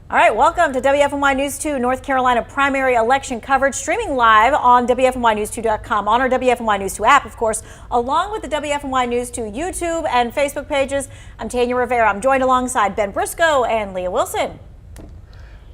All right, welcome to WFMY News 2 North Carolina primary election coverage, streaming live on WFMYnews2.com, on our WFMY News 2 app, of course, along with the WFMY News 2 YouTube and Facebook pages. I'm Tanya Rivera. I'm joined alongside Ben Briscoe and Leah Wilson.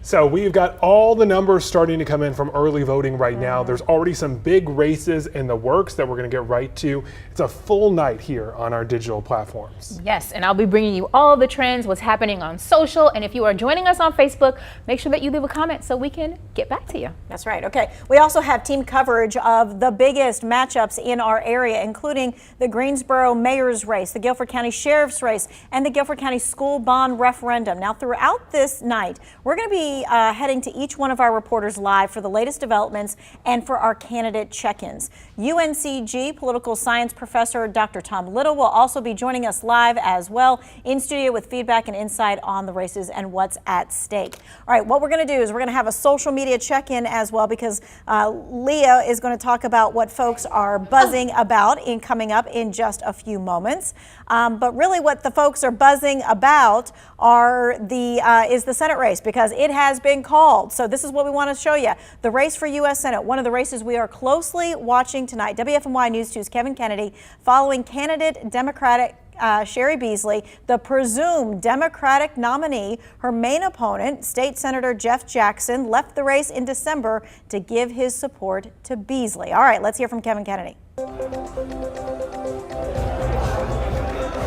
So we've got all the numbers starting to come in from early voting right now. There's already some big races in the works that we're going to get right to. It's a full night here on our digital platforms. Yes, and I'll be bringing you all the trends, what's happening on social. And if you are joining us on Facebook, make sure that you leave a comment so we can get back to you. That's right. Okay. We also have team coverage of the biggest matchups in our area, including the Greensboro mayor's race, the Guilford County sheriff's race, and the Guilford County school bond referendum. Now, throughout this night, we're going to be heading to each one of our reporters live for the latest developments and for our candidate check-ins. UNCG political science professor Dr. Tom Little will also be joining us live as well in studio with feedback and insight on the races and what's at stake. All right, what we're going to do is we're going to have a social media check-in as well, because Leah is going to talk about what folks are buzzing about in coming up in just a few moments. But really what the folks are buzzing about are is the Senate race, because it has been called. So this is what we want to show you. The race for U.S. Senate, one of the races we are closely watching tonight. WFMY News 2's Kevin Kennedy following candidate Democratic Sherry Beasley, the presumed Democratic nominee. Her main opponent, State Senator Jeff Jackson, left the race in December to give his support to Beasley. All right, let's hear from Kevin Kennedy.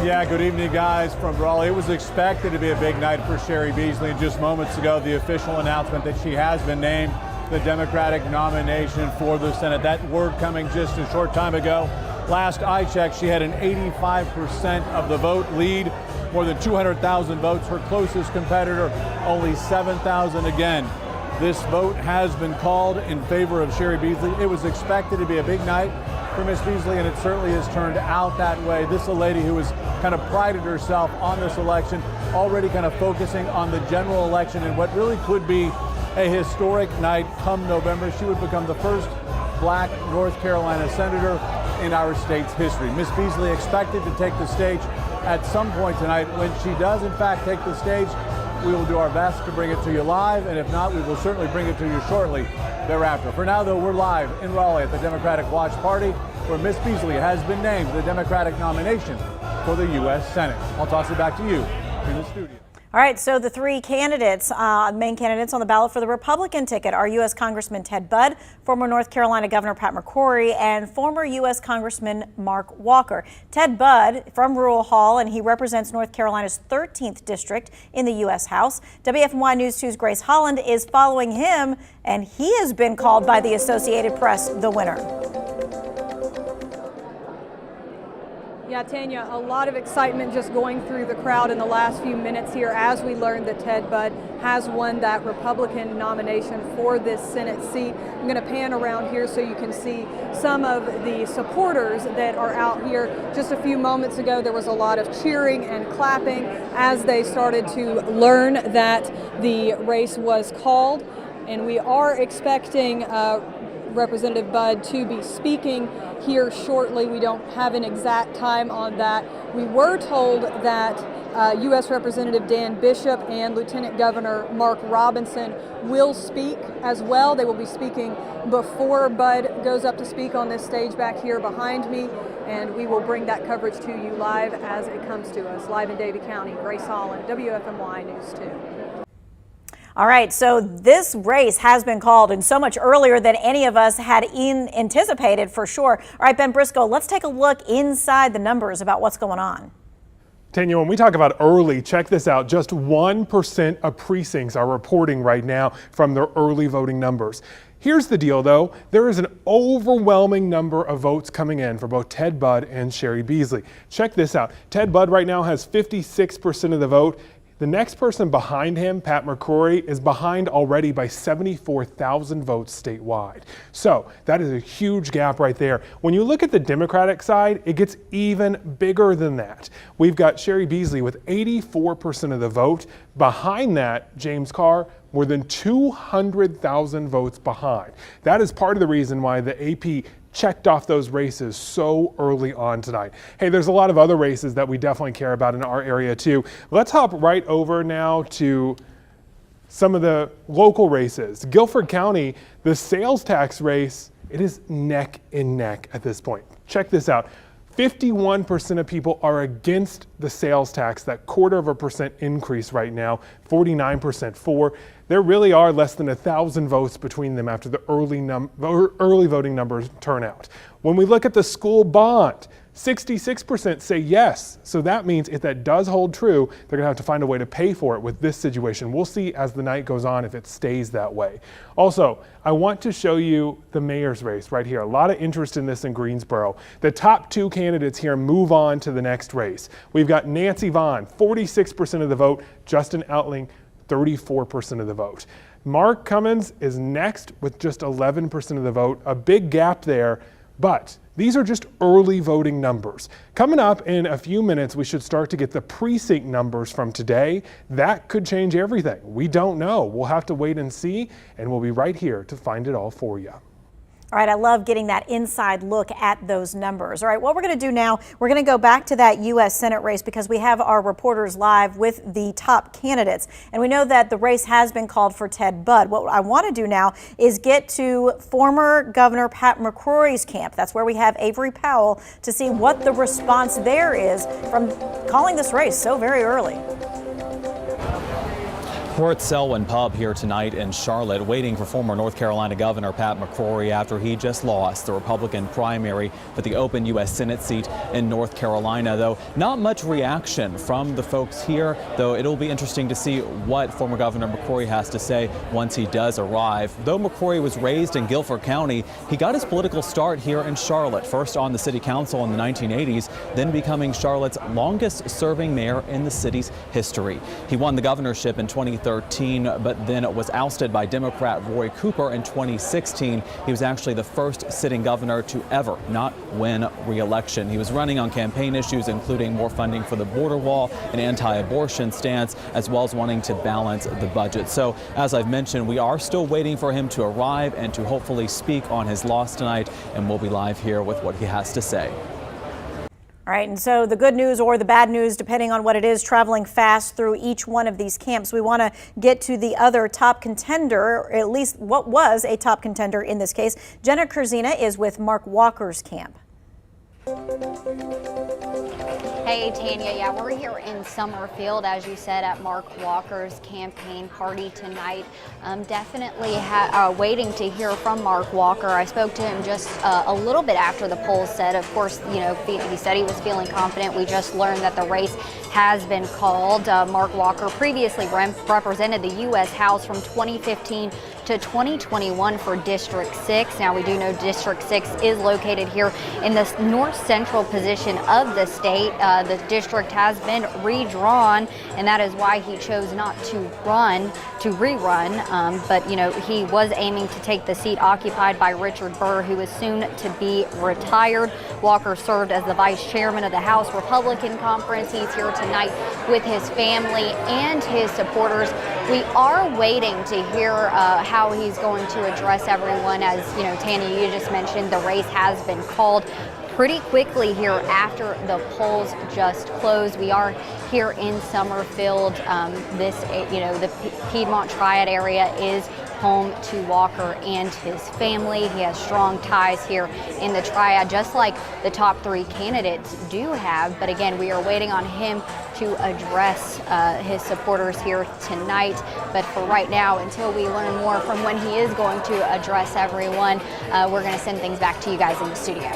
Yeah, good evening, guys, from Raleigh. It was expected to be a big night for Sherry Beasley, and just moments ago, the official announcement that she has been named the Democratic nomination for the Senate. That word coming just a short time ago. Last I checked, she had an 85% of the vote lead, more than 200,000 votes. Her closest competitor, only 7,000 again. This vote has been called in favor of Sherry Beasley. It was expected to be a big night for Miss Beasley, and it certainly has turned out that way. This is a lady who has kind of prided herself on this election, already kind of focusing on the general election and what really could be a historic night come November. She would become the first black North Carolina senator in our state's history. Miss Beasley expected to take the stage at some point tonight. When she does in fact take the stage, we will do our best to bring it to you live, and if not, we will certainly bring it to you shortly thereafter. For now, though, we're live in Raleigh at the Democratic Watch Party, where Miss Beasley has been named the Democratic nomination for the U.S. Senate. I'll toss it back to you in the studio. All right, so the three candidates, main candidates on the ballot for the Republican ticket are U.S. Congressman Ted Byrd, former North Carolina Governor Pat McCrory, and former U.S. Congressman Mark Walker. Ted Byrd from Rural Hall, and he represents North Carolina's 13th district in the U.S. House. WFMY News 2's Grace Holland is following him, and he has been called by the Associated Press the winner. Yeah, Tanya, a lot of excitement just going through the crowd in the last few minutes here as we learned that Ted Byrd has won that Republican nomination for this Senate seat. I'm going to pan around here so you can see some of the supporters that are out here. Just a few moments ago, there was a lot of cheering and clapping as they started to learn that the race was called. And we are expecting Representative Byrd to be speaking here shortly. We don't have an exact time on that. We were told that U.S. Representative Dan Bishop and Lieutenant Governor Mark Robinson will speak as well. They will be speaking before Byrd goes up to speak on this stage back here behind me, and we will bring that coverage to you live as it comes to us. Live in Davie County, Grace Holland, WFMY News 2. All right, so this race has been called, and so much earlier than any of us had anticipated, for sure. All right, Ben Briscoe, let's take a look inside the numbers about what's going on. Tanya, when we talk about early, check this out. Just 1% of precincts are reporting right now from their early voting numbers. Here's the deal, though. There is an overwhelming number of votes coming in for both Ted Byrd and Sherry Beasley. Check this out. Ted Byrd right now has 56% of the vote. The next person behind him, Pat McCrory, is behind already by 74,000 votes statewide. So that is a huge gap right there. When you look at the Democratic side, it gets even bigger than that. We've got Sherry Beasley with 84% of the vote. Behind that, James Carr, more than 200,000 votes behind. That is part of the reason why the AP checked off those races so early on tonight. Hey, there's a lot of other races that we definitely care about in our area too. Let's hop right over now to some of the local races. Guilford County, the sales tax race, it is neck and neck at this point. Check this out. 51% of people are against the sales tax, that 0.25% increase right now, 49% for. There really are less than 1,000 votes between them after the early voting numbers turn out. When we look at the school bond, 66% say yes. So that means if that does hold true, they're gonna have to find a way to pay for it with this situation. We'll see as the night goes on if it stays that way. Also, I want to show you the mayor's race right here. A lot of interest in this in Greensboro. The top two candidates here move on to the next race. We've got Nancy Vaughn, 46% of the vote, Justin Outling, 34% of the vote. Mark Cummins is next with just 11% of the vote, a big gap there, but these are just early voting numbers. Coming up in a few minutes, we should start to get the precinct numbers from today. That could change everything. We don't know. We'll have to wait and see, and we'll be right here to find it all for you. All right, I love getting that inside look at those numbers. All right, what we're going to do now, we're going to go back to that U.S. Senate race because we have our reporters live with the top candidates. And we know that the race has been called for Ted Budd. What I want to do now is get to former Governor Pat McCrory's camp. That's where we have Avery Powell to see what the response there is from calling this race so very early. We're at Selwyn Pub here tonight in Charlotte, waiting for former North Carolina Governor Pat McCrory after he just lost the Republican primary for the open U.S. Senate seat in North Carolina. Though not much reaction from the folks here, though it'll be interesting to see what former Governor McCrory has to say once he does arrive. Though McCrory was raised in Guilford County, he got his political start here in Charlotte, first on the city council in the 1980s, then becoming Charlotte's longest serving mayor in the city's history. He won the governorship in 2013, but then was ousted by Democrat Roy Cooper in 2016. He was actually the first sitting governor to ever not win re-election. He was running on campaign issues, including more funding for the border wall, an anti-abortion stance, as well as wanting to balance the budget. So, as I've mentioned, we are still waiting for him to arrive and to hopefully speak on his loss tonight, and we'll be live here with what he has to say. All right, and so the good news or the bad news, depending on what it is, traveling fast through each one of these camps. We want to get to the other top contender, or at least what was a top contender in this case. Jenna Kurzina is with Mark Walker's camp. Hey, Tanya. Yeah, we're here in Summerfield, as you said, at Mark Walker's campaign party tonight. Definitely waiting to hear from Mark Walker. I spoke to him just a little bit after the polls said, of course, you know, he said he was feeling confident. We just learned that the race has been called. Mark Walker previously represented the U.S. House from 2015 to 2021 for District 6. Now, we do know District 6 is located here in the north central position of the state. The district has been redrawn, and that is why he chose not to rerun. But, you know, he was aiming to take the seat occupied by Richard Byrd, who is soon to be retired. Walker served as the vice chairman of the House Republican Conference. He's here tonight with his family and his supporters. We are waiting to hear how he's going to address everyone. As you know, Tanya, you just mentioned, the race has been called pretty quickly here after the polls just closed. We are here in Summerfield. The Piedmont Triad area is home to Walker and his family. He has strong ties here in the Triad, just like the top three candidates do have. But again, we are waiting on him to address his supporters here tonight. But for right now, until we learn more from when he is going to address everyone, we're going to send things back to you guys in the studio.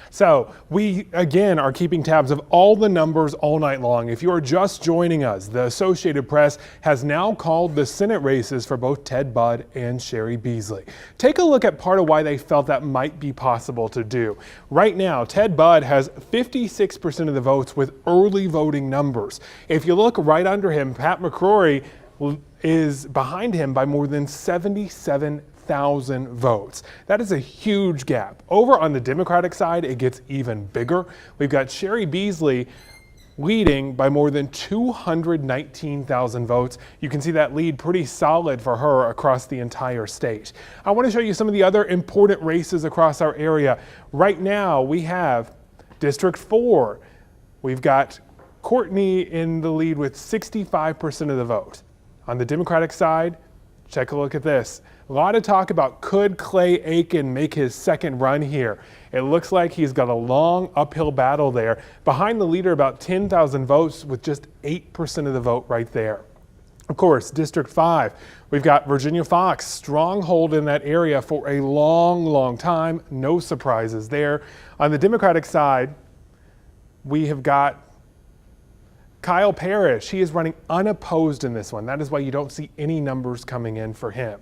So we, again, are keeping tabs of all the numbers all night long. If you are just joining us, the Associated Press has now called the Senate races for both Ted Budd and Cheri Beasley. Take a look at part of why they felt that might be possible to do. Right now, Ted Budd has 56% of the votes with early voting numbers. If you look right under him, Pat McCrory is behind him by more than 77,000 votes. That is a huge gap. Over on the Democratic side, it gets even bigger. We've got Cheri Beasley leading by more than 219,000 votes. You can see that lead pretty solid for her across the entire state. I want to show you some of the other important races across our area. Right now, we have District 4. We've got Courtney in the lead with 65% of the vote. On the Democratic side, take a look at this. A lot of talk about could Clay Aiken make his second run here. It looks like he's got a long uphill battle there, behind the leader about 10,000 votes with just 8% of the vote right there. Of course, District 5, we've got Virginia Fox, stronghold in that area for a long time. No surprises there. On the Democratic side, we have got Kyle Parrish. He is running unopposed in this one. That is why you don't see any numbers coming in for him.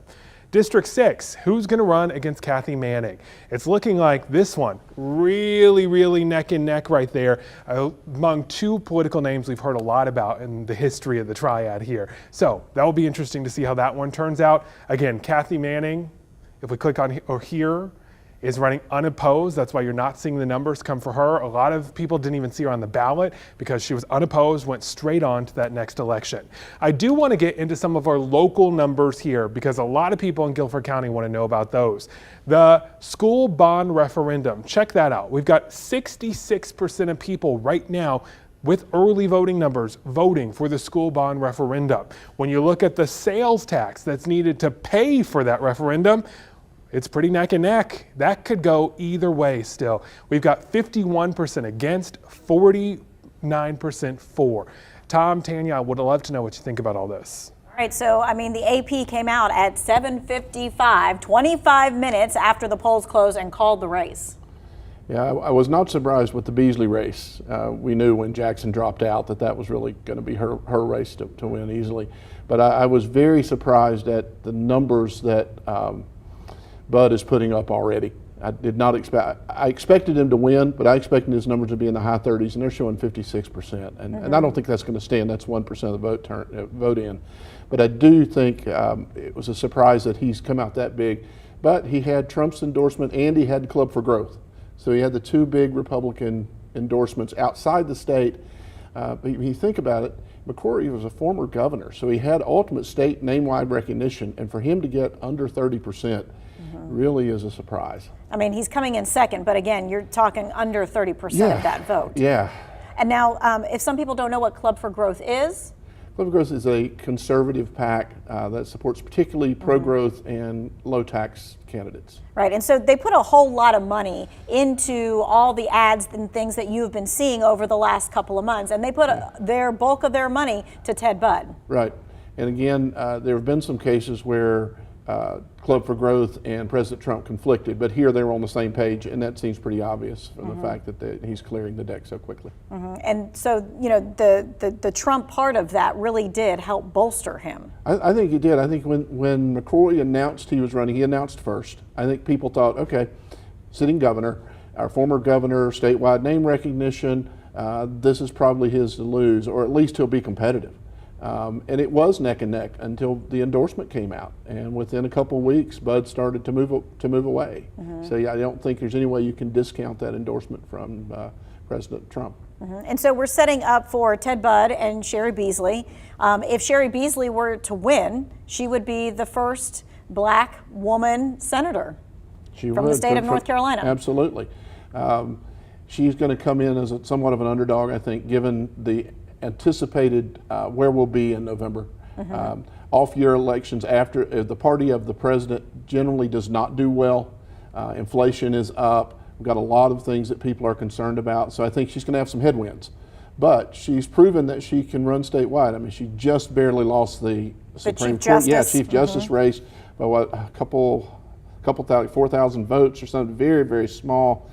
District 6, who's going to run against Kathy Manning? It's looking like this one, really neck and neck right there among two political names we've heard a lot about in the history of the Triad here. So that will be interesting to see how that one turns out. Again, Kathy Manning, if we click on here, is running unopposed. That's why you're not seeing the numbers come for her. A lot of people didn't even see her on the ballot because she was unopposed, went straight on to that next election. I do want to get into some of our local numbers here because a lot of people in Guilford County want to know about those. The school bond referendum, check that out. We've got 66% of people right now with early voting numbers voting for the school bond referendum. When you look at the sales tax that's needed to pay for that referendum, it's pretty neck and neck. That could go either way still. We've got 51% against, 49% for. Tom, Tanya, I would love to know what you think about all this. All right, so I mean, the AP came out at 7:55, 25 minutes after the polls closed, and called the race. Yeah, I was not surprised with the Beasley race. We knew when Jackson dropped out that was really going to be her race to win easily. But I was very surprised at the numbers that Byrd is putting up already. I did not expect. I expected him to win, but I expected his numbers to be in the high 30s, and they're showing 56%. And I don't think that's going to stand. That's 1% of the vote in. But I do think it was a surprise that he's come out that big. But he had Trump's endorsement, and he had Club for Growth. So he had the two big Republican endorsements outside the state. But when you think about it, McCrory was a former governor, so he had ultimate state name-wide recognition, and for him to get under 30% really is a surprise. I mean, he's coming in second, but again, you're talking under 30% of that vote. Yeah. And now, if some people don't know what Club for Growth is? Club for Growth is a conservative PAC that supports particularly pro-growth and low-tax candidates. Right, and so they put a whole lot of money into all the ads and things that you've been seeing over the last couple of months, and they put their bulk of their money to Ted Byrd. Right, and again, there have been some cases where Club for Growth and President Trump conflicted, but here they were on the same page, and that seems pretty obvious from the fact that he's clearing the deck so quickly. And so, you know, the Trump part of that really did help bolster him. I think he did. I think when McCrory announced he was running, he announced first. I think people thought, okay, sitting governor, our former governor, statewide name recognition, this is probably his to lose, or at least he'll be competitive. And it was neck and neck until the endorsement came out, and within a couple of weeks, Byrd started to move away. So yeah, I don't think there's any way you can discount that endorsement from President Trump. And so we're setting up for Ted Byrd and Sherry Beasley. If Sherry Beasley were to win, she would be the first black woman senator from the state of North Carolina. Absolutely. She's going to come in as somewhat of an underdog, I think, given the anticipated where we'll be in November. Off-year elections after the party of the president generally does not do well. Inflation is up. We've got a lot of things that people are concerned about. So I think she's going to have some headwinds. But she's proven that she can run statewide. I mean, she just barely lost the Supreme Court. Yeah, Chief Justice race by what, a couple thousand, 4,000 votes or something, very small.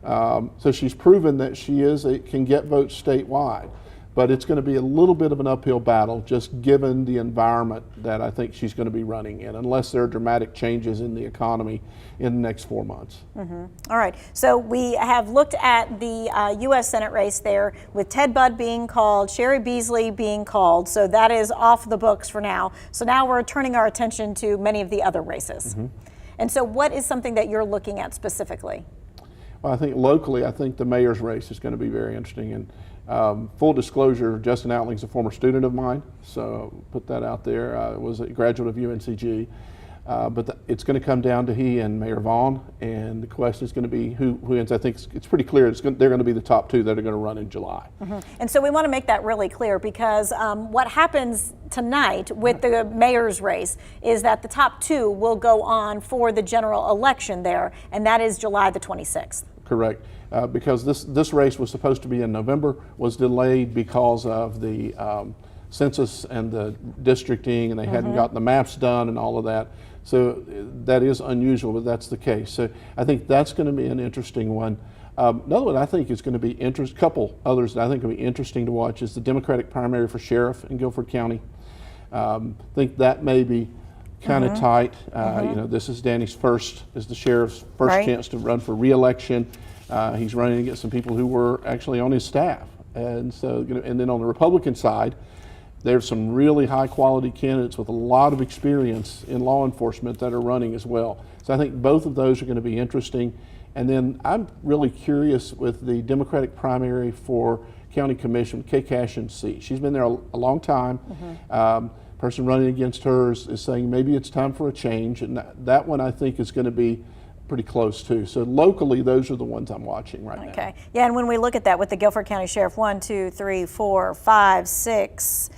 So she's proven that she can get votes statewide. But it's going to be a little bit of an uphill battle just given the environment that I think she's going to be running in, unless there are dramatic changes in the economy in the next 4 months. All right, so we have looked at the U.S. Senate race there with Ted Byrd being called, Sherry Beasley being called, so that is off the books for now. So now we're turning our attention to many of the other races. And so what is something that you're looking at specifically? Well, I think locally, I think the mayor's race is going to be very interesting. And full disclosure, Justin Outling's a former student of mine, so put that out there. Was a graduate of UNCG. But it's going to come down to he and Mayor Vaughn, and the question is going to be who ends. I think it's pretty clear they're going to be the top two that are going to run in July. And so we want to make that really clear, because what happens tonight with the mayor's race is that the top two will go on for the general election there, and that is July the 26th. Correct. Because this race was supposed to be in November, was delayed because of the census and the districting, and they hadn't gotten the maps done and all of that. So that is unusual, but that's the case. So I think that's going to be an interesting one. Another one I think is going to be couple others that I think will be interesting to watch is the Democratic primary for sheriff in Guilford County. I think that may be kind of tight. You know, this is Danny's the sheriff's first chance to run for re-election. He's running against some people who were actually on his staff, and so and then on the Republican side, there's some really high quality candidates with a lot of experience in law enforcement that are running as well. So I think both of those are going to be interesting. And then I'm really curious with the Democratic primary for County Commission, Kay Cashin's seat. She's been there a long time. Person running against her is saying maybe it's time for a change, and that one I think is going to be pretty close too. So locally, those are the ones I'm watching right now. Okay. Yeah, and when we look at that with the Guilford County Sheriff, 1, 2, 3, 4, 5, 6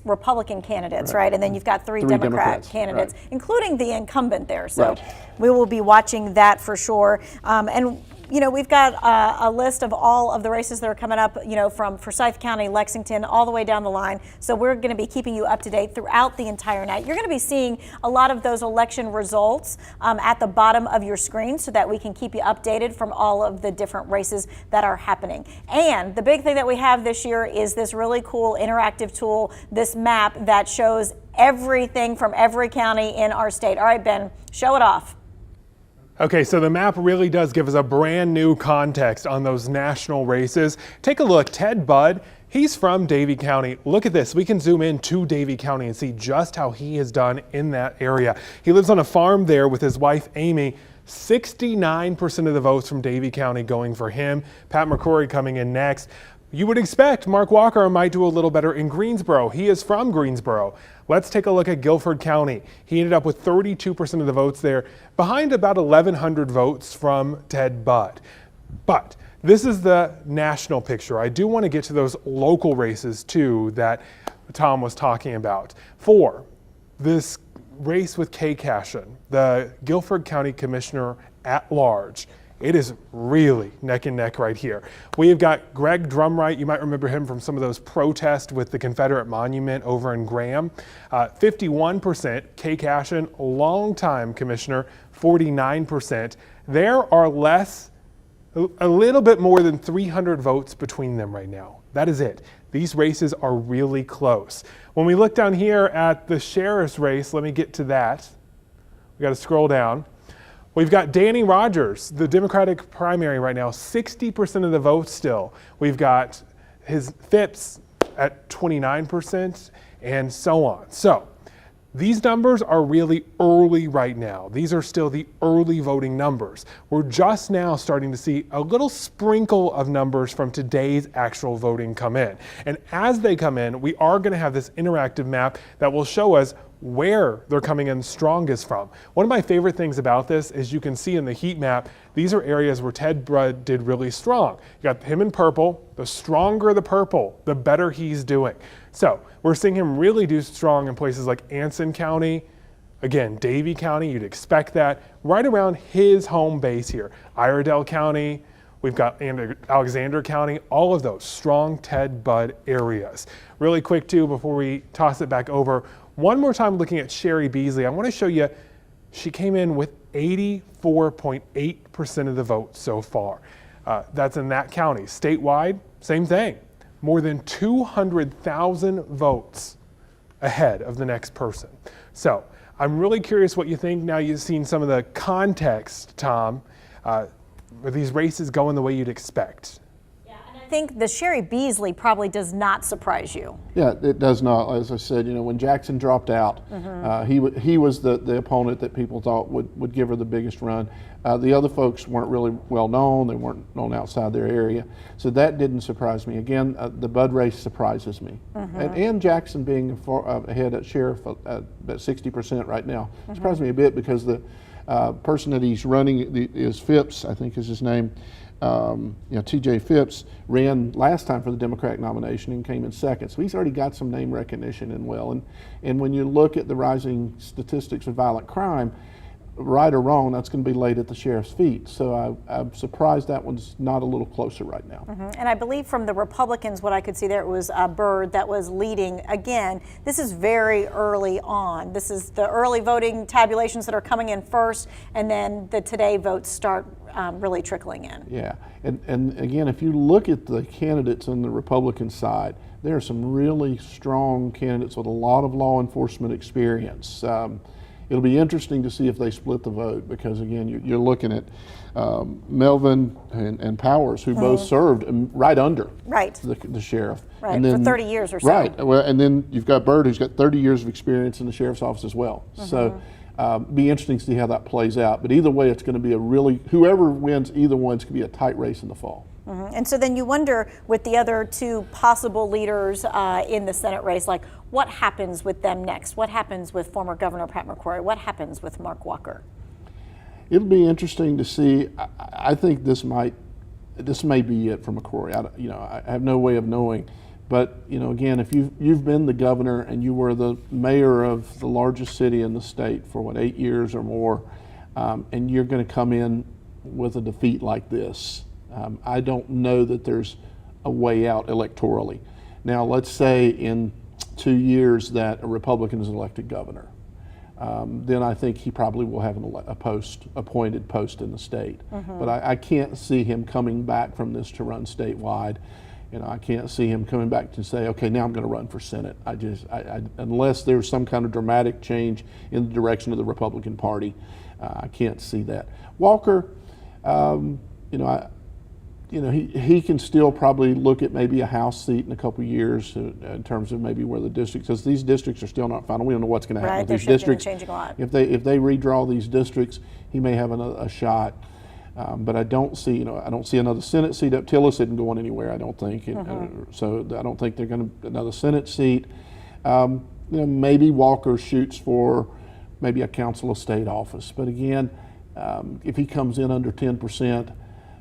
Republican candidates, right? And then you've got three Democrat candidates, including the incumbent there. So we will be watching that for sure. And you know, we've got a list of all of the races that are coming up, you know, from Forsyth County, Lexington, all the way down the line. So we're going to be keeping you up to date throughout the entire night. You're going to be seeing a lot of those election results at the bottom of your screen so that we can keep you updated from all of the different races that are happening. And the big thing that we have this year is this really cool interactive tool, this map that shows everything from every county in our state. All right, Ben, show it off. Okay, so the map really does give us a brand new context on those national races. Take a look, Ted Budd, he's from Davie County. Look at this, we can zoom in to Davie County and see just how he has done in that area. He lives on a farm there with his wife, Amy. 69% of the votes from Davie County going for him. Pat McCrory coming in next. You would expect Mark Walker might do a little better in Greensboro. He is from Greensboro. Let's take a look at Guilford County. He ended up with 32% of the votes there, behind about 1,100 votes from Ted Budd. But this is the national picture. I do want to get to those local races too that Tom was talking about. For this race with Kay Cashin, the Guilford County Commissioner at large, it is really neck and neck right here. We've got Greg Drumright. You might remember him from some of those protests with the Confederate monument over in Graham. 51%. Kay Cashin, longtime commissioner, 49%. There are a little bit more than 300 votes between them right now. That is it. These races are really close. When we look down here at the sheriff's race, let me get to that. We got to scroll down. We've got Danny Rogers, the Democratic primary right now, 60% of the votes still. We've got his Phipps at 29% and so on. So these numbers are really early right now. These are still the early voting numbers. We're just now starting to see a little sprinkle of numbers from today's actual voting come in. And as they come in, we are going to have this interactive map that will show us where they're coming in strongest from. One of my favorite things about this is you can see in the heat map, these are areas where Ted Budd did really strong. You got him in purple. The stronger the purple, the better he's doing. So we're seeing him really do strong in places like Anson County, again, Davie County, you'd expect that, right around his home base here. Iredell County, we've got Alexander County, all of those strong Ted Budd areas. Really quick too, before we toss it back over, one more time looking at Sherry Beasley, I want to show you, she came in with 84.8% of the vote so far. That's in that county. Statewide, same thing. More than 200,000 votes ahead of the next person. So I'm really curious what you think now you've seen some of the context, Tom. Are these races going the way you'd expect? Yeah, and I think the Sherry Beasley probably does not surprise you. Yeah, it does not. As I said, when Jackson dropped out, he was the opponent that people thought would give her the biggest run. The other folks weren't really well known. They weren't known outside their area. So that didn't surprise me. Again, the Bud race surprises me. And Jackson being ahead at sheriff at 60% right now surprised me a bit, because the person that he's running is Phipps, I think is his name. TJ Phipps ran last time for the Democratic nomination and came in second. So he's already got some name recognition and when you look at the rising statistics of violent crime, right or wrong, that's going to be laid at the sheriff's feet. So I'm surprised that one's not a little closer right now. And I believe from the Republicans, what I could see there, it was Byrd that was leading. Again, this is very early on. This is the early voting tabulations that are coming in first, and then the today votes start really trickling in. Yeah, and again, if you look at the candidates on the Republican side, there are some really strong candidates with a lot of law enforcement experience. It'll be interesting to see if they split the vote, because again, you're looking at Melvin and Powers, who both served right under the sheriff. Right, and then, for 30 years or so. Right, well, and then you've got Byrd, who's got 30 years of experience in the sheriff's office as well. So be interesting to see how that plays out. But either way, it's going to be whoever wins either one's going to be a tight race in the fall. And so then you wonder, with the other two possible leaders in the Senate race, like what happens with them next? What happens with former Governor Pat McCrory? What happens with Mark Walker? It'll be interesting to see. I think this may be it for McCrory. I have no way of knowing. But again, if you've been the governor and you were the mayor of the largest city in the state for 8 years or more, and you're going to come in with a defeat like this, I don't know that there's a way out electorally. Now, let's say in 2 years that a Republican is elected governor, then I think he probably will have appointed post in the state. But I can't see him coming back from this to run statewide. I can't see him coming back to say, okay, now I'm going to run for Senate. Unless there's some kind of dramatic change in the direction of the Republican Party, I can't see that. Walker, he can still probably look at maybe a House seat in a couple of years in terms of maybe where the districts, because these districts are still not final. We don't know what's going to happen with these districts. Changing a lot. If they redraw these districts, he may have a shot. But I don't see, I don't see another Senate seat up. Tillis isn't going anywhere, I don't think. So I don't think they're going to another Senate seat. Maybe Walker shoots for maybe a council of state office. But again, if he comes in under 10%,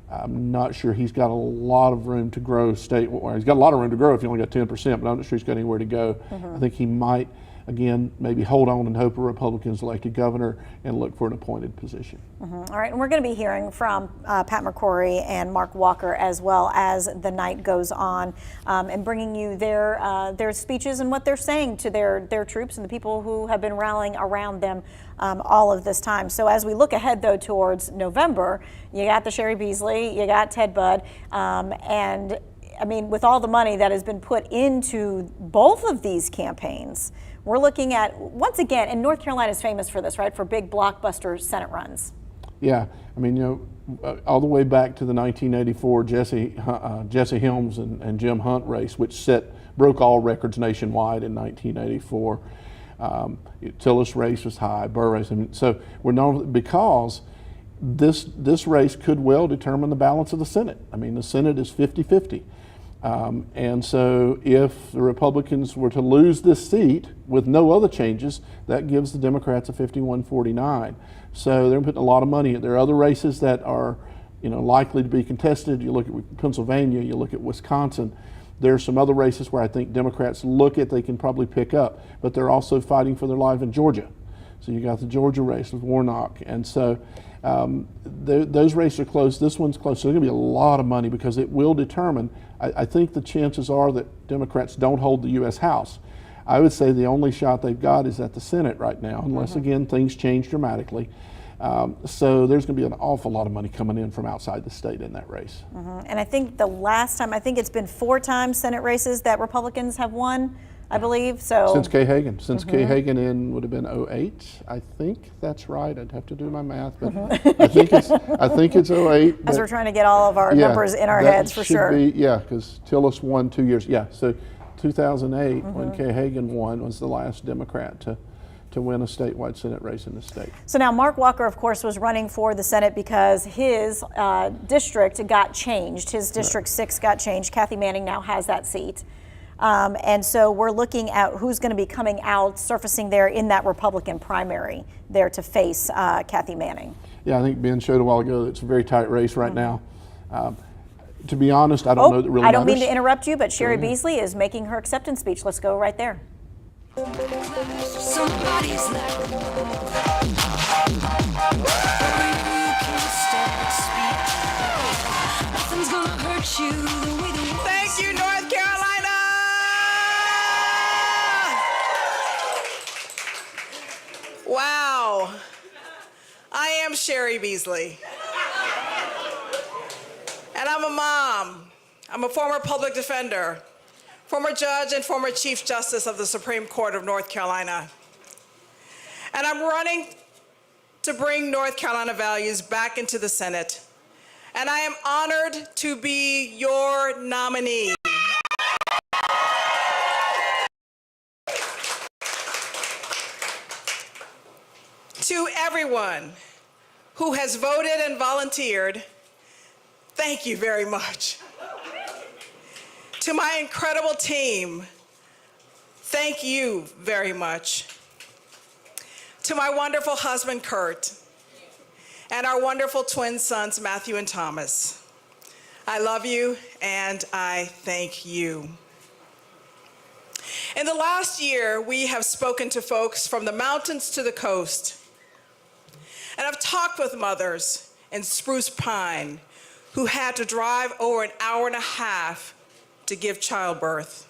I'm not sure he's got a lot of room to grow statewide. He's got a lot of room to grow if he only got 10%, but I'm not sure he's got anywhere to go. I think he might, again, maybe hold on and hope a Republican's elected governor and look for an appointed position. All right, and we're going to be hearing from Pat McCrory and Mark Walker as well as the night goes on, and bringing you their speeches and what they're saying to their troops and the people who have been rallying around them all of this time. So as we look ahead, though, towards November, you got the Sherry Beasley, you got Ted Budd, and I mean, with all the money that has been put into both of these campaigns, we're looking at, once again, and North Carolina is famous for this, right, for big blockbuster Senate runs. Yeah, I mean, all the way back to the 1984 Jesse Helms and Jim Hunt race, which broke all records nationwide in 1984. Tillis race was high, Burr race. So we're known because this race could well determine the balance of the Senate. I mean, the Senate is 50-50. And so if the Republicans were to lose this seat with no other changes, that gives the Democrats a 51-49. So they're putting a lot of money in. There are other races that are, likely to be contested. You look at Pennsylvania, you look at Wisconsin. There are some other races where I think Democrats they can probably pick up, but they're also fighting for their life in Georgia. So you got the Georgia race with Warnock. And so those races are close. This one's close. So there's going to be a lot of money because it will determine. I think the chances are that Democrats don't hold the U.S. House. I would say the only shot they've got is at the Senate right now, unless, again, things change dramatically. So there's going to be an awful lot of money coming in from outside the state in that race. And I think the last time, it's been 4 times Senate races that Republicans have won. I believe. So Since Kay Hagan. Since Kay Hagan in would have been 08. I think that's right. I'd have to do my math, but I think it's 08. as we're trying to get all of our numbers in our heads for sure. Yeah, because Tillis won 2 years. Yeah, so 2008 when Kay Hagan won was the last Democrat to win a statewide Senate race in the state. So now Mark Walker, of course, was running for the Senate because his district got changed. His District 6 got changed. Kathy Manning now has that seat. And so we're looking at who's going to be coming out, surfacing there in that Republican primary there to face Kathy Manning. Yeah, I think Ben showed a while ago that it's a very tight race right now. To be honest, I don't know that really I don't matters. mean to interrupt you, but Sherry Beasley is making her acceptance speech. Let's go right there. Somebody's like, you can't stand speak. Nothing's gonna hurt you the way the Thank you, North Carolina! Wow. I am Sherry Beasley. And I'm a mom. I'm a former public defender, former judge and former Chief Justice of the Supreme Court of North Carolina. And I'm running to bring North Carolina values back into the Senate. And I am honored to be your nominee. To everyone who has voted and volunteered, thank you very much. To my incredible team, thank you very much. To my wonderful husband, Kurt, and our wonderful twin sons, Matthew and Thomas, I love you and I thank you. In the last year, we have spoken to folks from the mountains to the coast, and I've talked with mothers in Spruce Pine who had to drive over an hour and a half to give childbirth.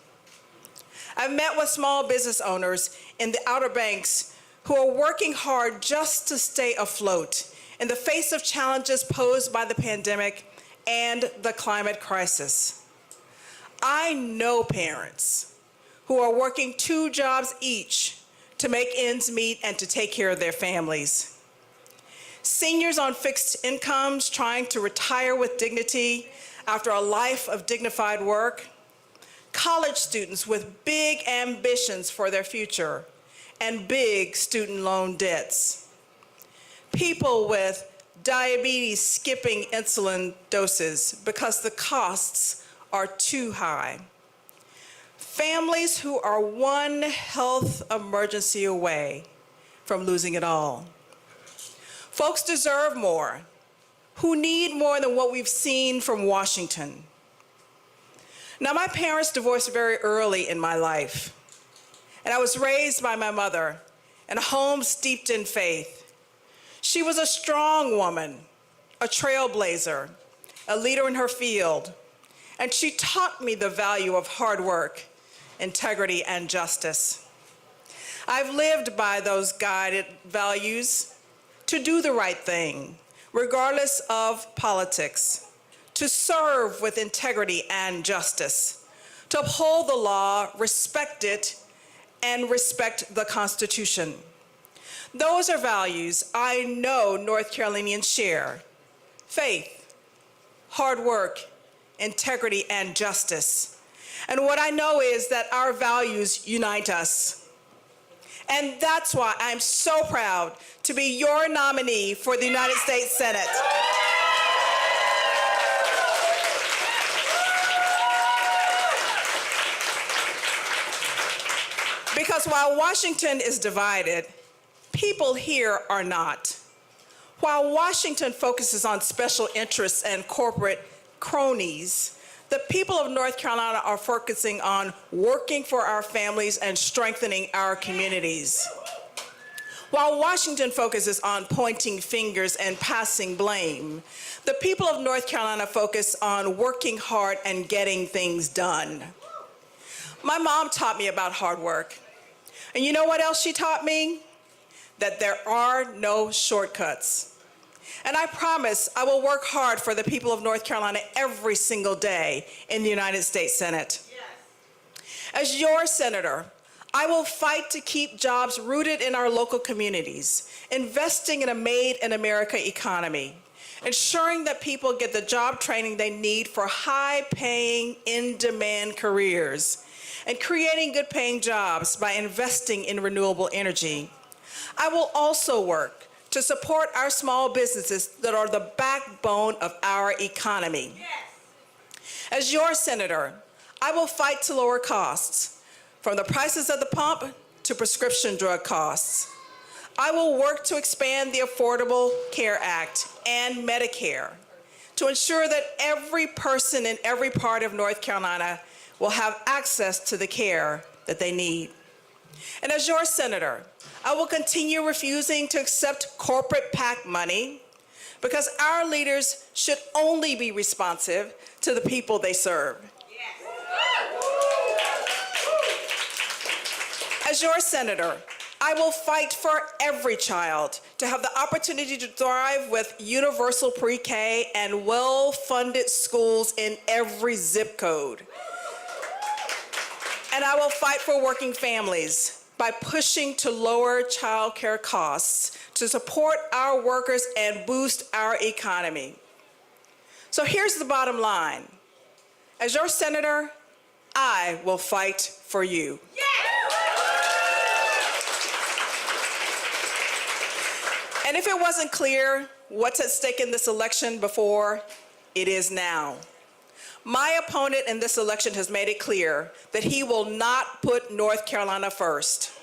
I've met with small business owners in the Outer Banks who are working hard just to stay afloat in the face of challenges posed by the pandemic and the climate crisis. I know parents who are working 2 jobs each to make ends meet and to take care of their families. Seniors on fixed incomes trying to retire with dignity after a life of dignified work. College students with big ambitions for their future and big student loan debts. People with diabetes skipping insulin doses because the costs are too high. Families who are one health emergency away from losing it all. Folks deserve more, who need more than what we've seen from Washington. Now, my parents divorced very early in my life, and I was raised by my mother in a home steeped in faith. She was a strong woman, a trailblazer, a leader in her field, and she taught me the value of hard work, integrity, and justice. I've lived by those guided values to do the right thing, regardless of politics, to serve with integrity and justice, to uphold the law, respect it, and respect the Constitution. Those are values I know North Carolinians share: faith, hard work, integrity, and justice. And what I know is that our values unite us. And that's why I'm so proud to be your nominee for the United States Senate. Because while Washington is divided, people here are not. While Washington focuses on special interests and corporate cronies, the people of North Carolina are focusing on working for our families and strengthening our communities. While Washington focuses on pointing fingers and passing blame, the people of North Carolina focus on working hard and getting things done. My mom taught me about hard work. And you know what else she taught me? That there are no shortcuts. And I promise I will work hard for the people of North Carolina every single day in the United States Senate. Yes. As your senator, I will fight to keep jobs rooted in our local communities, investing in a made in America economy, ensuring that people get the job training they need for high-paying, in-demand careers, and creating good-paying jobs by investing in renewable energy. I will also work to support our small businesses that are the backbone of our economy. As your senator, I will fight to lower costs, from the prices at the pump to prescription drug costs. I will work to expand the Affordable Care Act and Medicare to ensure that every person in every part of North Carolina will have access to the care that they need. And as your senator, I will continue refusing to accept corporate PAC money, because our leaders should only be responsive to the people they serve. As your senator, I will fight for every child to have the opportunity to thrive with universal pre-K and well-funded schools in every zip code. And I will fight for working families by pushing to lower child care costs to support our workers and boost our economy. So here's the bottom line. As your senator, I will fight for you. And if it wasn't clear what's at stake in this election before, it is now. My opponent in this election has made it clear that he will not put North Carolina first.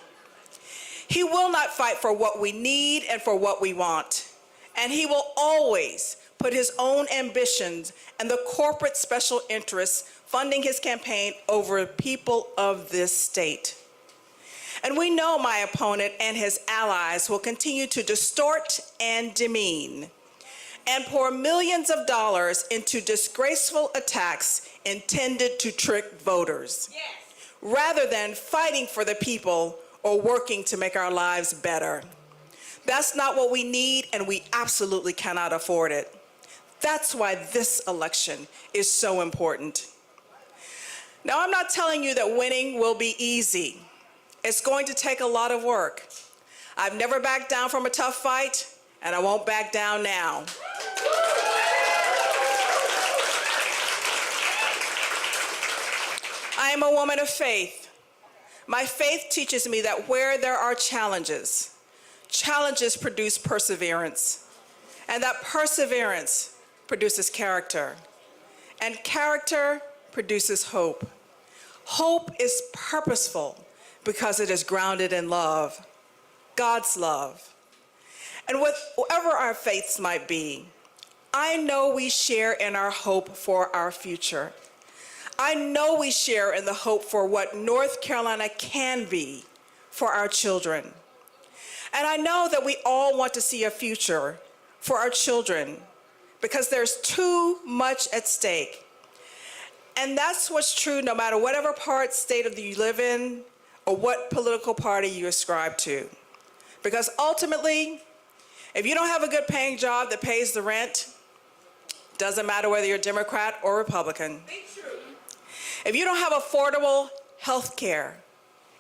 He will not fight for what we need and for what we want. And he will always put his own ambitions and the corporate special interests funding his campaign over people of this state. And we know my opponent and his allies will continue to distort and demean and pour millions of dollars into disgraceful attacks intended to trick voters, rather than fighting for the people or working to make our lives better. That's not what we need, and we absolutely cannot afford it. That's why this election is so important. Now, I'm not telling you that winning will be easy. It's going to take a lot of work. I've never backed down from a tough fight, and I won't back down now. I am a woman of faith. My faith teaches me that where there are challenges, challenges produce perseverance, and that perseverance produces character, and character produces hope. Hope is purposeful because it is grounded in love, God's love. And whatever our faiths might be, I know we share in our hope for our future. I know we share in the hope for what North Carolina can be for our children. And I know that we all want to see a future for our children because there's too much at stake. And that's what's true no matter whatever state of you live in or what political party you ascribe to. Because ultimately, if you don't have a good paying job that pays the rent, doesn't matter whether you're Democrat or Republican. If you don't have affordable health care,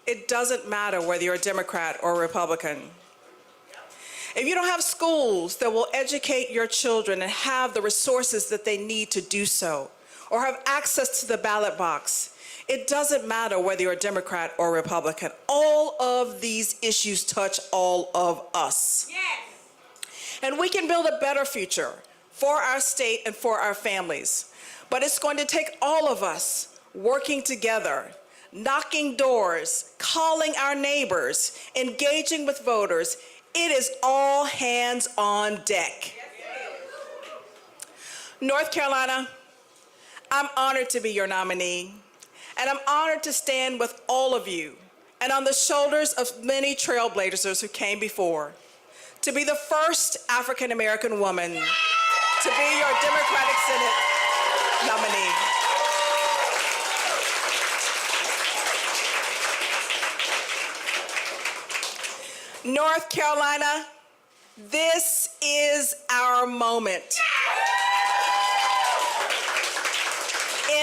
it doesn't matter whether you're a Democrat or Republican. If you don't have schools that will educate your children and have the resources that they need to do so, or have access to the ballot box, it doesn't matter whether you're a Democrat or Republican. All of these issues touch all of us. Yes. And we can build a better future for our state and for our families. But it's going to take all of us working together, knocking doors, calling our neighbors, engaging with voters. It is all hands on deck. North Carolina, I'm honored to be your nominee, and I'm honored to stand with all of you and on the shoulders of many trailblazers who came before, to be the first African-American woman to be your Democratic Senate nominee. North Carolina, this is our moment.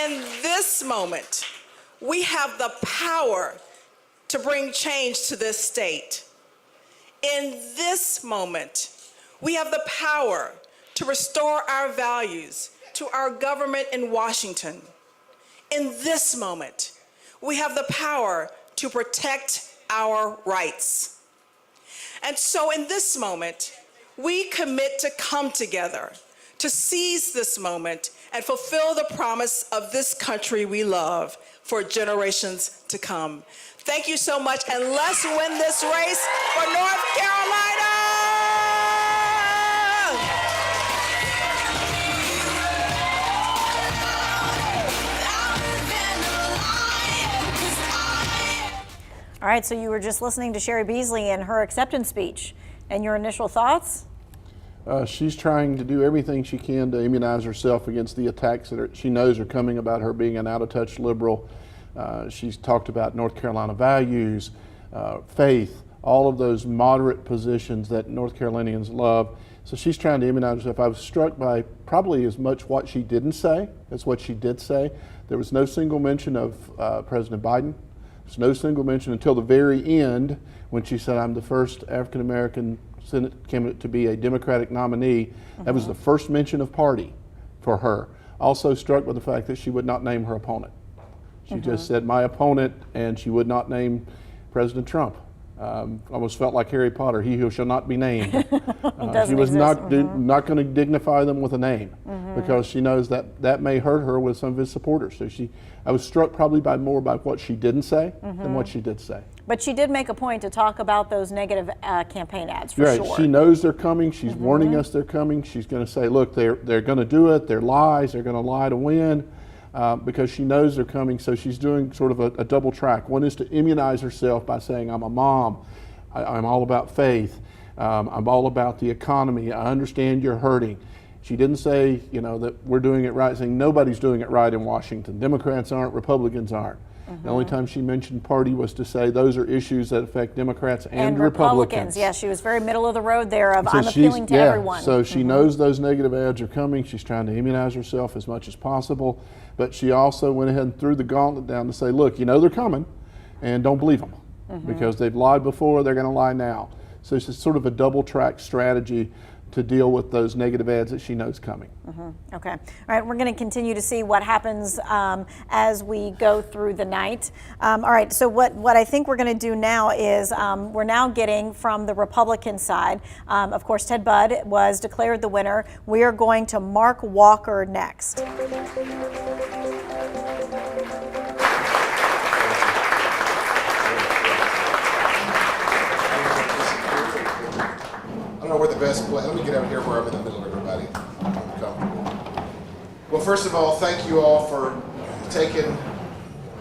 In this moment, we have the power to bring change to this state. In this moment, we have the power to restore our values to our government in Washington. In this moment, we have the power to protect our rights. And so in this moment, we commit to come together, to seize this moment and fulfill the promise of this country we love for generations to come. Thank you so much, and let's win this race for North Carolina! All right, so you were just listening to Sherry Beasley and her acceptance speech, and your initial thoughts? She's trying to do everything she can to immunize herself against the attacks that she knows are coming about her being an out-of-touch liberal. She's talked about North Carolina values, faith, all of those moderate positions that North Carolinians love. So she's trying to immunize herself. I was struck by probably as much what she didn't say as what she did say. There was no single mention of President Biden. There's no single mention until the very end when she said, I'm the first African-American Senate candidate to be a Democratic nominee. That was the first mention of party for her. Also struck by the fact that she would not name her opponent. She just said, my opponent, and she would not name President Trump. Almost felt like Harry Potter, he who shall not be named. She was not going to dignify them with a name because she knows that that may hurt her with some of his supporters. So I was struck probably more by what she didn't say than what she did say. But she did make a point to talk about those negative campaign ads, for sure. She knows they're coming. She's warning us they're coming. She's going to say, look, they're going to do it. They're lies. They're going to lie to win. Because she knows they're coming, so she's doing sort of a double track. One is to immunize herself by saying, I'm a mom, I'm all about faith, I'm all about the economy, I understand you're hurting. She didn't say, that we're doing it right, saying nobody's doing it right in Washington. Democrats aren't, Republicans aren't. The only time she mentioned party was to say those are issues that affect Democrats and Republicans. Yes, she was very middle of the road there of I'm appealing to everyone. So she knows those negative ads are coming. She's trying to immunize herself as much as possible. But she also went ahead and threw the gauntlet down to say, look, they're coming, and don't believe them. Because they've lied before, they're going to lie now. So it's sort of a double track strategy to deal with those negative ads that she knows coming. Okay. All right, we're going to continue to see what happens as we go through the night. All right, so what I think we're going to do now is we're now getting from the Republican side. Of course, Ted Byrd was declared the winner. We are going to Mark Walker next. I don't know where the best place. Let me get out here where I'm in the middle of everybody. I'm comfortable. Well, first of all, thank you all for taking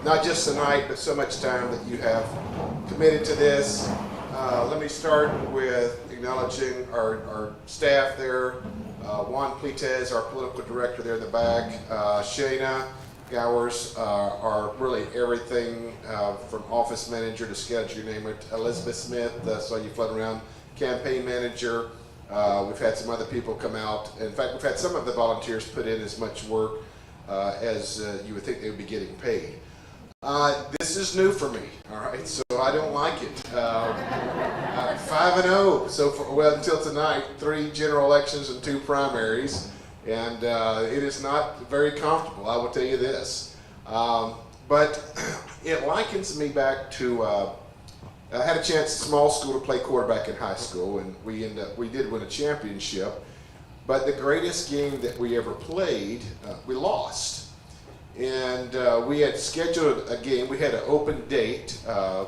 not just tonight, but so much time that you have committed to this. Let me start with acknowledging our staff there. Juan Plites, our political director there in the back. Shayna Gowers, are really everything from office manager to schedule, you name it. Elizabeth Smith, saw you floating around. Campaign manager. We've had some other people come out. In fact, we've had some of the volunteers put in as much work as you would think they would be getting paid. This is new for me, all right, so I don't like it. 5-0 so far, until tonight, 3 general elections and 2 primaries, and it is not very comfortable, I will tell you this. But it likens me back to I had a chance at small school to play quarterback in high school, and we did win a championship. But the greatest game that we ever played, we lost. And we had scheduled a game. We had an open date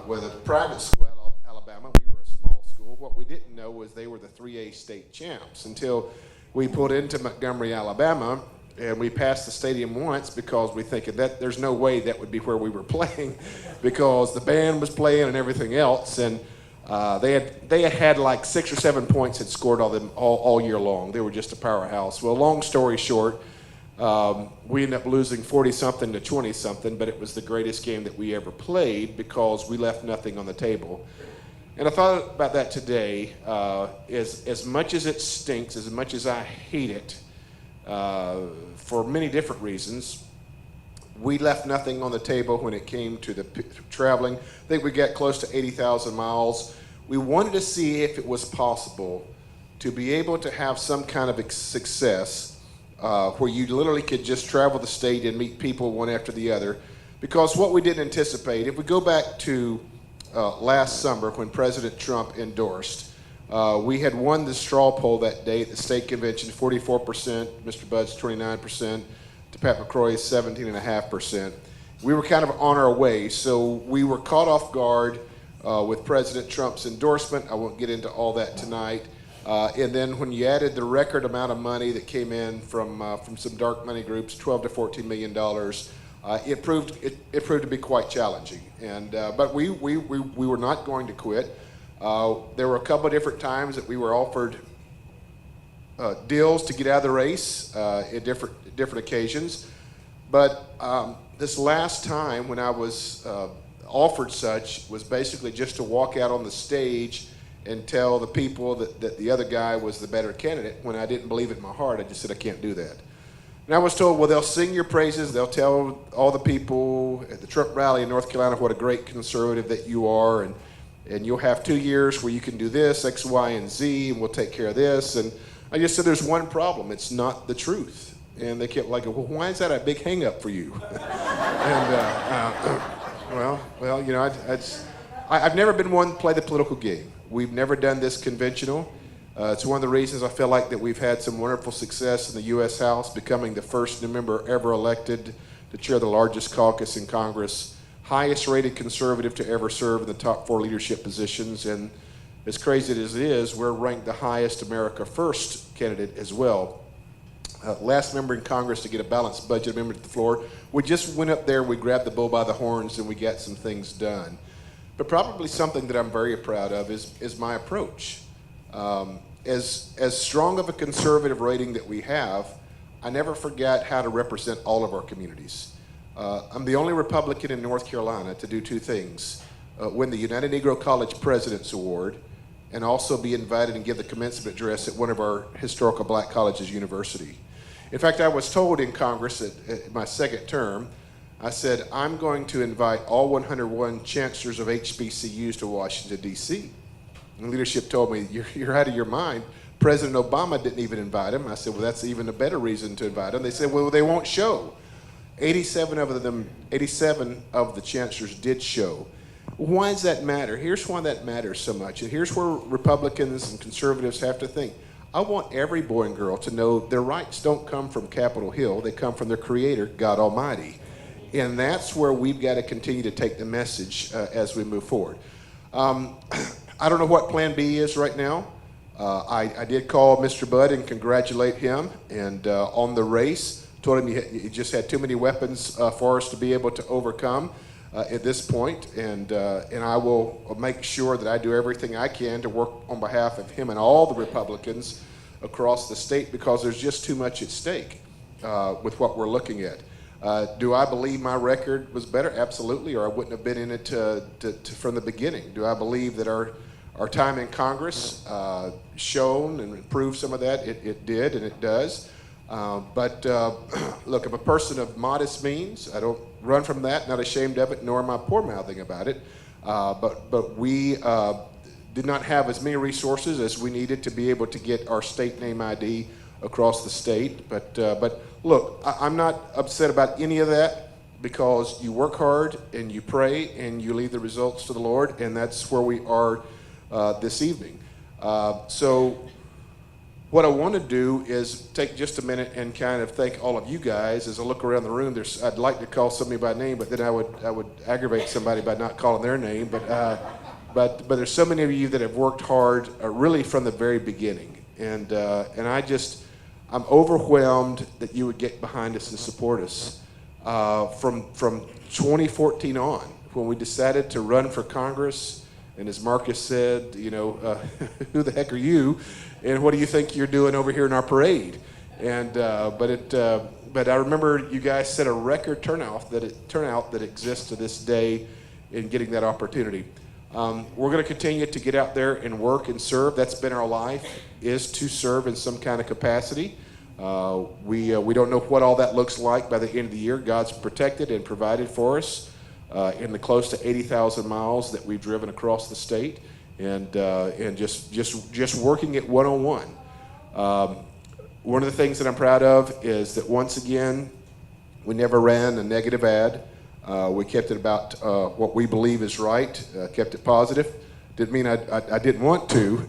with a private school, Alabama. We were a small school. What we didn't know was they were the 3A state champs until we pulled into Montgomery, Alabama. And we passed the stadium once because we thinking that there's no way that would be where we were playing, because the band was playing and everything else, and they had like 6 or 7 points had scored all year long. They were just a powerhouse. Well, long story short, we ended up losing 40-something to 20-something, but it was the greatest game that we ever played because we left nothing on the table. And I thought about that today. As much as it stinks, as much as I hate it, for many different reasons, We left nothing on the table when it came to the traveling. I think we got close to 80,000 miles. We wanted to see if it was possible to be able to have some kind of success where you literally could just travel the state and meet people one after the other. Because what we didn't anticipate, if we go back to last summer when President Trump endorsed, we had won the straw poll that day at the state convention, 44%, Mr. Budd's 29%, to Pat McCrory's 17.5%. We were kind of on our way, so we were caught off guard with President Trump's endorsement. I won't get into all that tonight. And then when you added the record amount of money that came in from some dark money groups, $12 to $14 million, it proved to be quite challenging. And but we were not going to quit. There were a couple of different times that we were offered deals to get out of the race at different occasions. But this last time when I was offered such was basically just to walk out on the stage and tell the people that the other guy was the better candidate. When I didn't believe it in my heart, I just said I can't do that. And I was told, well, they'll sing your praises, they'll tell all the people at the Trump rally in North Carolina what a great conservative that you are, and you'll have 2 years where you can do this, X, Y, and Z, and we'll take care of this. And I just said, there's one problem, it's not the truth. And they kept like, well, why is that a big hang up for you? And well, you know, I've never been one to play the political game. We've never done this conventional. It's one of the reasons I feel like that we've had some wonderful success in the U.S. House, becoming the first new member ever elected to chair the largest caucus in Congress, highest rated conservative to ever serve in the top 4 leadership positions, and as crazy as it is, we're ranked the highest America First candidate as well. Last member in Congress to get a balanced budget amendment to the floor. We just went up there, we grabbed the bull by the horns, and we got some things done. But probably something that I'm very proud of is my approach. As strong of a conservative rating that we have, I never forget how to represent all of our communities. I'm the only Republican in North Carolina to do 2 things. Win the United Negro College President's Award and also be invited and give the commencement address at one of our historical black colleges university. In fact, I was told in Congress at my second term, I said, I'm going to invite all 101 chancellors of HBCUs to Washington, D.C. And leadership told me, you're out of your mind. President Obama didn't even invite him. I said, well, that's even a better reason to invite him. They said, well, they won't show. 87 of the chancellors did show. Why does that matter? Here's why that matters so much. And here's where Republicans and conservatives have to think. I want every boy and girl to know their rights don't come from Capitol Hill. They come from their creator, God Almighty. And that's where we've got to continue to take the message as we move forward. I don't know what Plan B is right now. I did call Mr. Budd and congratulate him and on the race. Told him he just had too many weapons for us to be able to overcome at this point. And I will make sure that I do everything I can to work on behalf of him and all the Republicans across the state, because there's just too much at stake with what we're looking at. Do I believe my record was better? Absolutely, or I wouldn't have been in it from the beginning. Do I believe that our time in Congress shown and proved some of that? It did, and it does. But look, I'm a person of modest means. I don't run from that, not ashamed of it, nor am I poor-mouthing about it. But we did not have as many resources as we needed to be able to get our state name ID across the state. But look, I'm not upset about any of that, because you work hard and you pray and you leave the results to the Lord, and that's where we are this evening. So what I want to do is take just a minute and kind of thank all of you guys. As I look around the room, I'd like to call somebody by name, but then I would aggravate somebody by not calling their name. But there's so many of you that have worked hard, really from the very beginning, and I'm overwhelmed that you would get behind us and support us from 2014 on, when we decided to run for Congress. And as Marcus said, you know, who the heck are you? And what do you think you're doing over here in our parade? And but I remember you guys set a record turnout that exists to this day in getting that opportunity. We're going to continue to get out there and work and serve. That's been our life, is to serve in some kind of capacity. We don't know what all that looks like by the end of the year. God's protected and provided for us in the close to 80,000 miles that we've driven across the state, and just working it one-on-one. One of the things that I'm proud of is that once again, we never ran a negative ad. We kept it about what we believe is right, kept it positive. Didn't mean I didn't want to.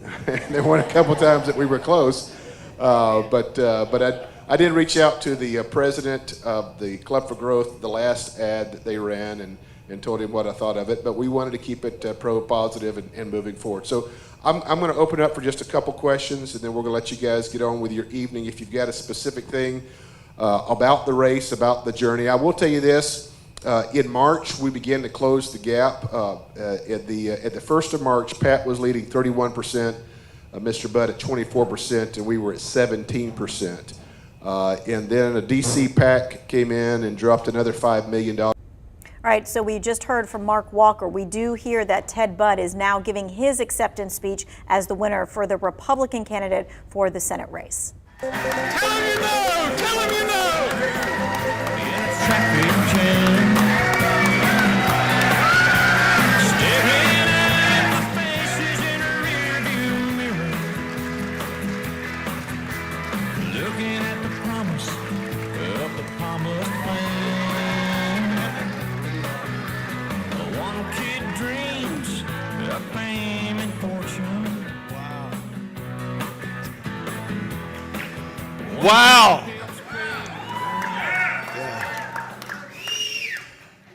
There weren't a couple times that we were close. But I did reach out to the president of the Club for Growth, the last ad that they ran, and told him what I thought of it. But we wanted to keep it positive and moving forward. So I'm going to open up for just a couple questions, and then we're going to let you guys get on with your evening. If you've got a specific thing about the race, about the journey, I will tell you this. In March, we began to close the gap. At the 1st of March, Pat was leading 31%. Mr. Budd at 24%, and we were at 17%. And then a DC PAC came in and dropped another $5 million. All right, so we just heard from Mark Walker. We do hear that Ted Budd is now giving his acceptance speech as the winner for the Republican candidate for the Senate race. Tell him you know! Tell him you know! Wow.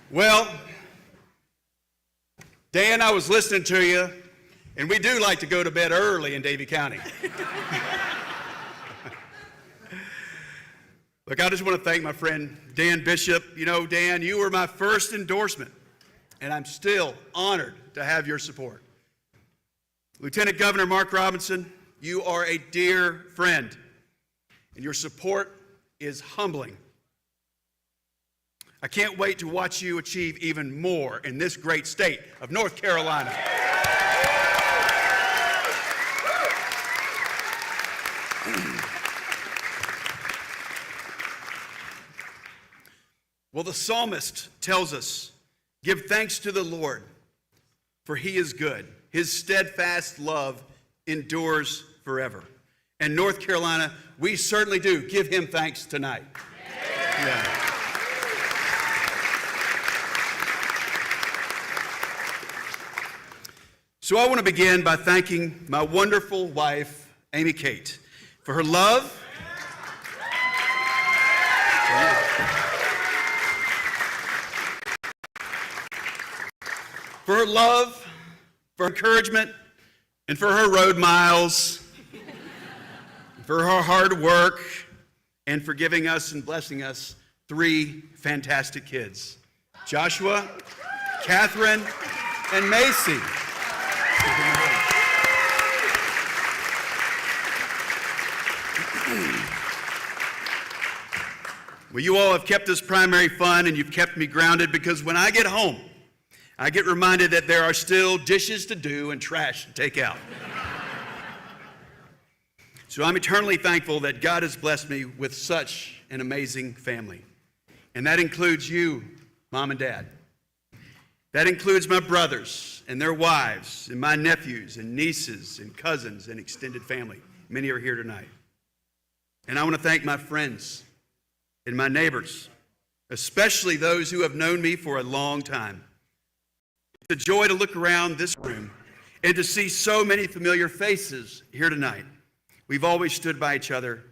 Well, Dan, I was listening to you, and we do like to go to bed early in Davie County. Look, I just want to thank my friend Dan Bishop. You know, Dan, you were my first endorsement, and I'm still honored to have your support. Lieutenant Governor Mark Robinson, you are a dear friend, and your support is humbling. I can't wait to watch you achieve even more in this great state of North Carolina. Well, the psalmist tells us, give thanks to the Lord, for he is good. His steadfast love endures forever. And North Carolina, we certainly do give him thanks tonight. Yeah. So I want to begin by thanking my wonderful wife, Amy Kate, for her love, for encouragement, and for her road miles, for her hard work, and for giving us and blessing us 3 fantastic kids, Joshua, Catherine, and Macy. Well, you all have kept this primary fun, and you've kept me grounded, because when I get home, I get reminded that there are still dishes to do and trash to take out. So I'm eternally thankful that God has blessed me with such an amazing family. And that includes you, Mom and Dad. That includes my brothers and their wives, and my nephews and nieces and cousins and extended family. Many are here tonight. And I want to thank my friends and my neighbors, especially those who have known me for a long time. It's a joy to look around this room and to see so many familiar faces here tonight. We've always stood by each other,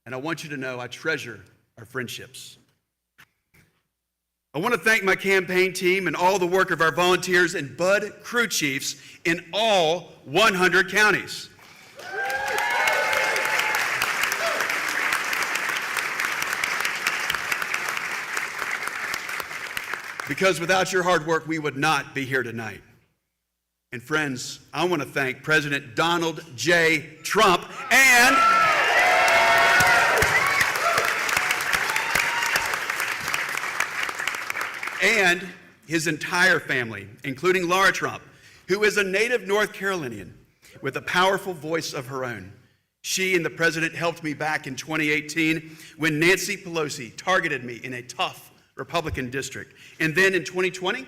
and I want you to know I treasure our friendships. I want to thank my campaign team and all the work of our volunteers and Bud crew chiefs in all 100 counties. Because without your hard work, we would not be here tonight. And friends, I want to thank President Donald J. Trump and his entire family, including Laura Trump, who is a native North Carolinian with a powerful voice of her own. She and the president helped me back in 2018 when Nancy Pelosi targeted me in a tough Republican district. And then in 2020,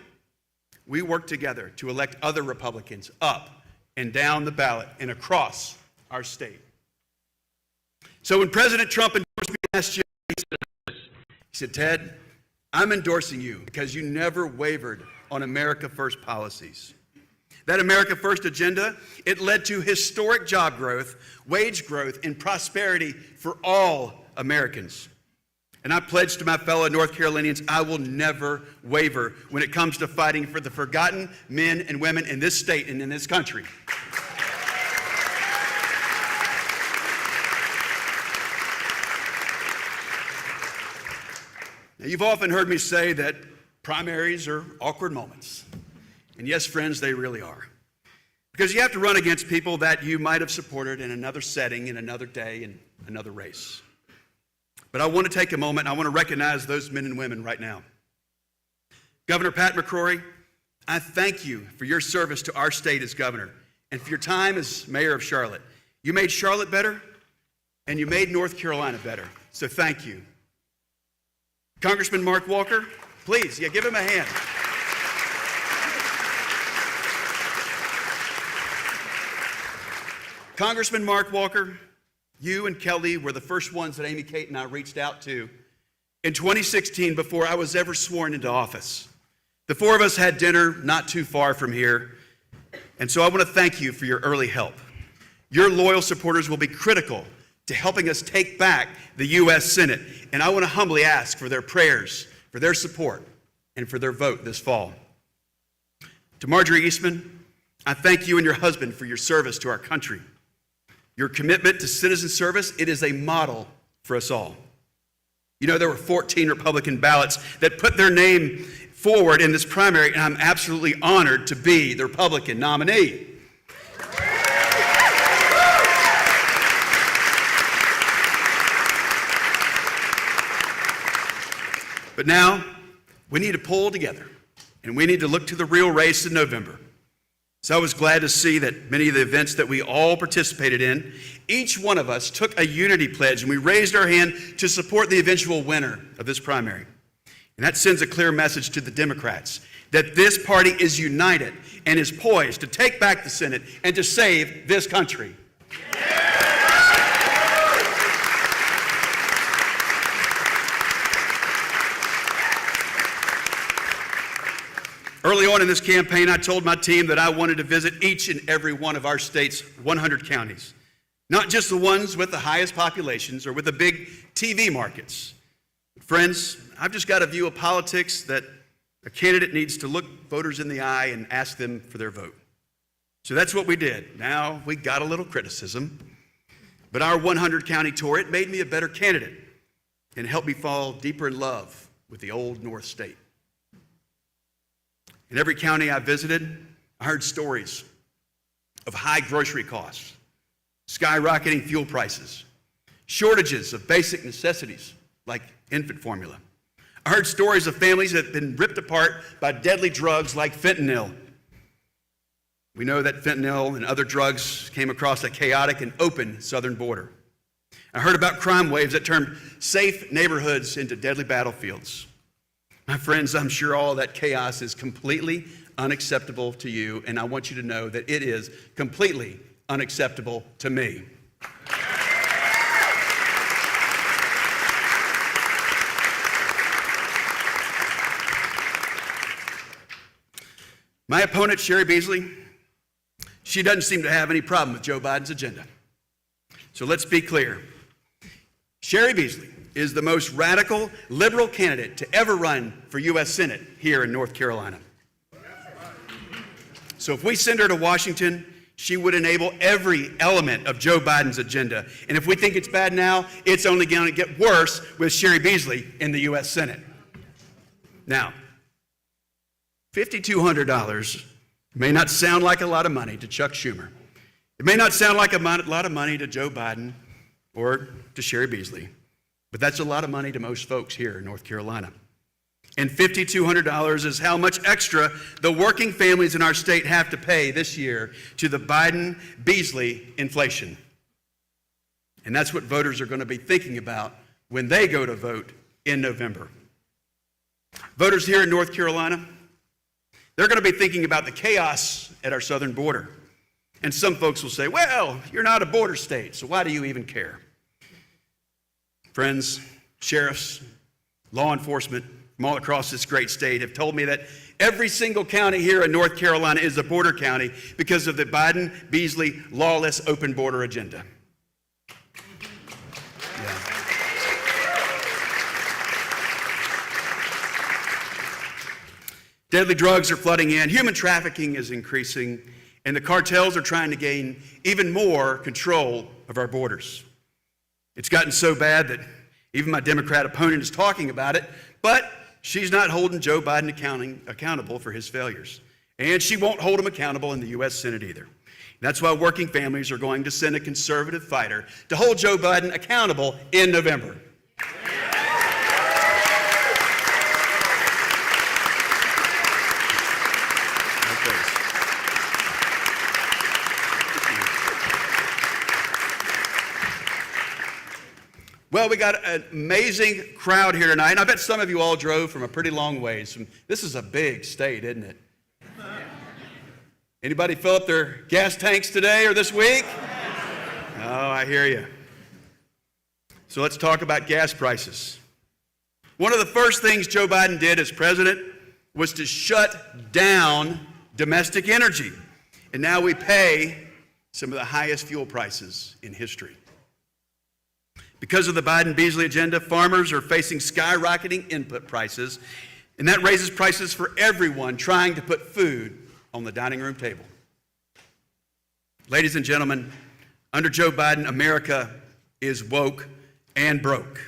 we worked together to elect other Republicans up and down the ballot and across our state. So when President Trump endorsed me last year, he said, Ted, I'm endorsing you because you never wavered on America First policies. That America First agenda, it led to historic job growth, wage growth, and prosperity for all Americans. And I pledge to my fellow North Carolinians, I will never waver when it comes to fighting for the forgotten men and women in this state and in this country. Now, you've often heard me say that primaries are awkward moments. And yes, friends, they really are. Because you have to run against people that you might have supported in another setting, in another day, in another race. But I want to take a moment, I want to recognize those men and women right now. Governor Pat McCrory, I thank you for your service to our state as governor and for your time as mayor of Charlotte. You made Charlotte better, and you made North Carolina better. So thank you. Congressman Mark Walker, please, give him a hand. Congressman Mark Walker, you and Kelly were the first ones that Amy Kate and I reached out to in 2016 before I was ever sworn into office. The four of us had dinner not too far from here, and so I want to thank you for your early help. Your loyal supporters will be critical to helping us take back the U.S. Senate, and I want to humbly ask for their prayers, for their support, and for their vote this fall. To Marjorie Eastman, I thank you and your husband for your service to our country. Your commitment to citizen service, it is a model for us all. You know, there were 14 Republican ballots that put their name forward in this primary, and I'm absolutely honored to be the Republican nominee. But now, we need to pull together, and we need to look to the real race in November. So I was glad to see that many of the events that we all participated in, each one of us took a unity pledge, and we raised our hand to support the eventual winner of this primary. And that sends a clear message to the Democrats that this party is united and is poised to take back the Senate and to save this country. Early on in this campaign, I told my team that I wanted to visit each and every one of our state's 100 counties, not just the ones with the highest populations or with the big TV markets. Friends, I've just got a view of politics that a candidate needs to look voters in the eye and ask them for their vote. So that's what we did. Now, we got a little criticism, but our 100 county tour, it made me a better candidate and helped me fall deeper in love with the old North State. In every county I visited, I heard stories of high grocery costs, skyrocketing fuel prices, shortages of basic necessities like infant formula. I heard stories of families that have been ripped apart by deadly drugs like fentanyl. We know that fentanyl and other drugs came across a chaotic and open southern border. I heard about crime waves that turned safe neighborhoods into deadly battlefields. My friends, I'm sure all that chaos is completely unacceptable to you, and I want you to know that it is completely unacceptable to me. My opponent, Sherry Beasley, she doesn't seem to have any problem with Joe Biden's agenda. So let's be clear. Sherry Beasley is the most radical liberal candidate to ever run for U.S. Senate here in North Carolina. So if we send her to Washington, she would enable every element of Joe Biden's agenda. And if we think it's bad now, it's only going to get worse with Sherry Beasley in the U.S. Senate. Now, $5,200 may not sound like a lot of money to Chuck Schumer. It may not sound like a lot of money to Joe Biden or to Sherry Beasley. But that's a lot of money to most folks here in North Carolina. And $5,200 is how much extra the working families in our state have to pay this year to the Biden-Beasley inflation. And that's what voters are going to be thinking about when they go to vote in November. Voters here in North Carolina, they're going to be thinking about the chaos at our southern border. And some folks will say, well, you're not a border state, so why do you even care? Friends, sheriffs, law enforcement from all across this great state have told me that every single county here in North Carolina is a border county because of the Biden-Beasley lawless open border agenda. Deadly drugs are flooding in, human trafficking is increasing, and the cartels are trying to gain even more control of our borders. It's gotten so bad that even my Democrat opponent is talking about it, but she's not holding Joe Biden accountable for his failures. And she won't hold him accountable in the U.S. Senate either. That's why working families are going to send a conservative fighter to hold Joe Biden accountable in November. Well, we got an amazing crowd here tonight, and I bet some of you all drove from a pretty long ways. This is a big state, isn't it? Anybody fill up their gas tanks today or this week? Oh, I hear you. So let's talk about gas prices. One of the first things Joe Biden did as president was to shut down domestic energy. And now we pay some of the highest fuel prices in history. Because of the Biden-Beasley agenda, farmers are facing skyrocketing input prices, and that raises prices for everyone trying to put food on the dining room table. Ladies and gentlemen, under Joe Biden, America is woke and broke.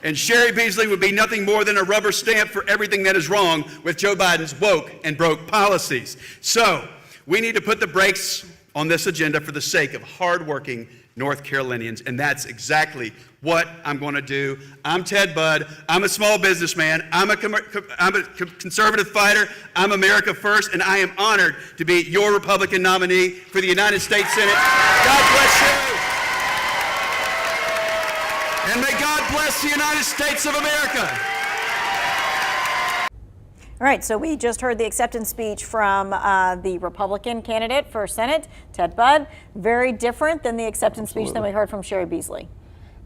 And Sherry Beasley would be nothing more than a rubber stamp for everything that is wrong with Joe Biden's woke and broke policies. So we need to put the brakes on this agenda for the sake of hardworking North Carolinians, and that's exactly what I'm going to do. I'm Ted Budd. I'm a small businessman. I'm a conservative fighter. I'm America First, and I am honored to be your Republican nominee for the United States Senate. God bless you. And may God bless the United States of America. All right, so we just heard the acceptance speech from the Republican candidate for Senate, Ted Budd. Very different than the acceptance speech that we heard from Sherry Beasley.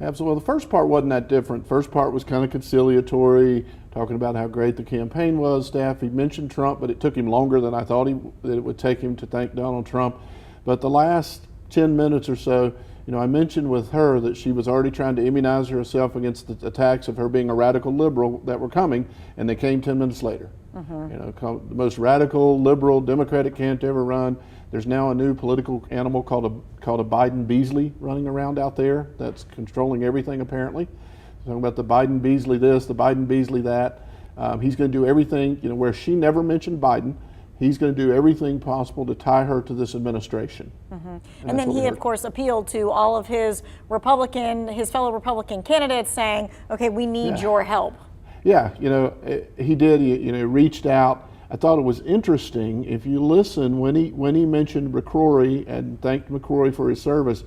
Absolutely. The first part wasn't that different. First part was kind of conciliatory, talking about how great the campaign was. Staff, he mentioned Trump, but it took him longer than I thought that it would take him to thank Donald Trump. But the last 10 minutes or so, I mentioned with her that she was already trying to immunize herself against the attacks of her being a radical liberal that were coming, and they came 10 minutes later. The most radical liberal Democratic candidate ever run. There's now a new political animal called a Biden-Beasley running around out there that's controlling everything apparently. Talking about the Biden-Beasley this, the Biden-Beasley that. He's going to do everything, where she never mentioned Biden. He's going to do everything possible to tie her to this administration. And then he, of course, appealed to all of his fellow Republican candidates saying, okay, we need your help. Yeah, he did, he reached out. I thought it was interesting, if you listen, when he mentioned McCrory and thanked McCrory for his service,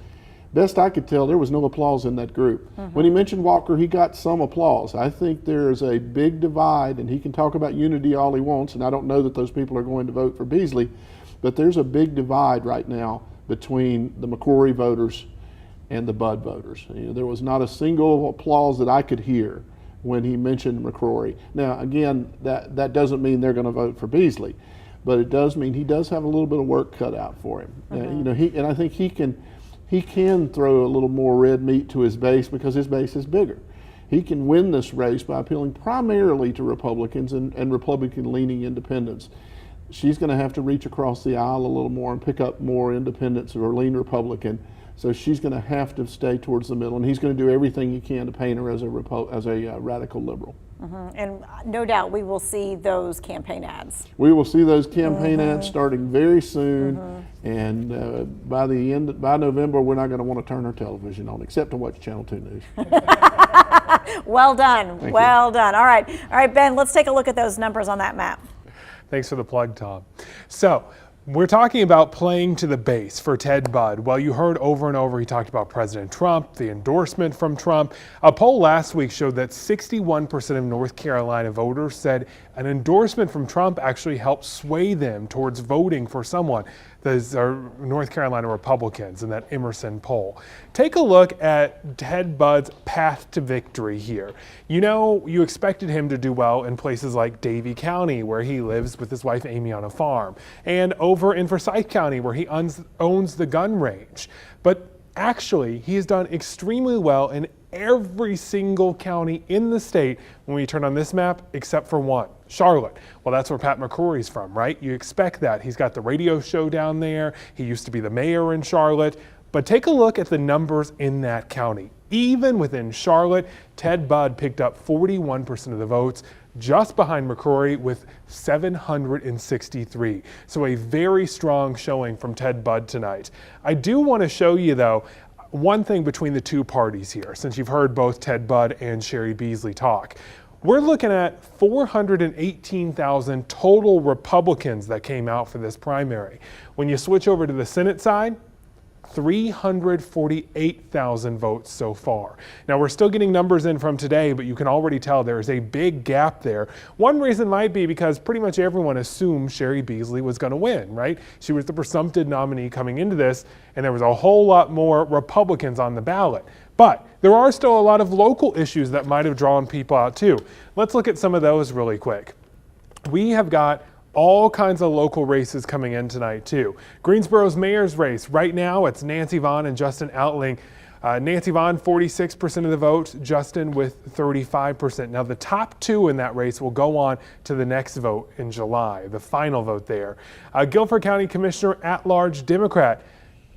best I could tell, there was no applause in that group. When he mentioned Walker, he got some applause. I think there's a big divide, and he can talk about unity all he wants, and I don't know that those people are going to vote for Beasley, but there's a big divide right now between the McCrory voters and the Budd voters. There was not a single applause that I could hear when he mentioned McCrory. Now, again, that doesn't mean they're going to vote for Beasley, but it does mean he does have a little bit of work cut out for him. And I think he can throw a little more red meat to his base because his base is bigger. He can win this race by appealing primarily to Republicans and Republican-leaning independents. She's going to have to reach across the aisle a little more and pick up more independents or lean Republican. So she's going to have to stay towards the middle, and he's going to do everything he can to paint her as a radical liberal. And no doubt we will see those campaign ads. We will see those campaign ads starting very soon, and by November, we're not going to want to turn our television on except to watch Channel 2 News. Well done. Well done. All right, Ben, let's take a look at those numbers on that map. Thanks for the plug, Tom. So we're talking about playing to the base for Ted Budd. Well, you heard over and over he talked about President Trump, the endorsement from Trump. A poll last week showed that 61% of North Carolina voters said an endorsement from Trump actually helped sway them towards voting for someone. Those are North Carolina Republicans in that Emerson poll. Take a look at Ted Budd's path to victory here. You know, you expected him to do well in places like Davie County, where he lives with his wife Amy on a farm, and over in Forsyth County, where he owns the gun range. But actually, he has done extremely well in every single county in the state when we turn on this map, except for one, Charlotte. Well, that's where Pat McCrory's from, right? You expect that. He's got the radio show down there. He used to be the mayor in Charlotte. But take a look at the numbers in that county. Even within Charlotte, Ted Budd picked up 41% of the votes, just behind McCrory with 763. So a very strong showing from Ted Budd tonight. I do want to show you, though, one thing between the two parties here, since you've heard both Ted Budd and Sherry Beasley talk. We're looking at 418,000 total Republicans that came out for this primary. When you switch over to the Senate side, 348,000 votes so far. Now, we're still getting numbers in from today, but you can already tell there is a big gap there. One reason might be because pretty much everyone assumed Sherry Beasley was going to win, right? She was the presumptive nominee coming into this, and there was a whole lot more Republicans on the ballot. But there are still a lot of local issues that might have drawn people out too. Let's look at some of those really quick. We have got all kinds of local races coming in tonight too. Greensboro's mayor's race, right now it's Nancy Vaughn and Justin Outling. Nancy Vaughn, 46% of the vote, Justin with 35%. Now the top two in that race will go on to the next vote in July, the final vote there. Guilford County Commissioner at-large Democrat,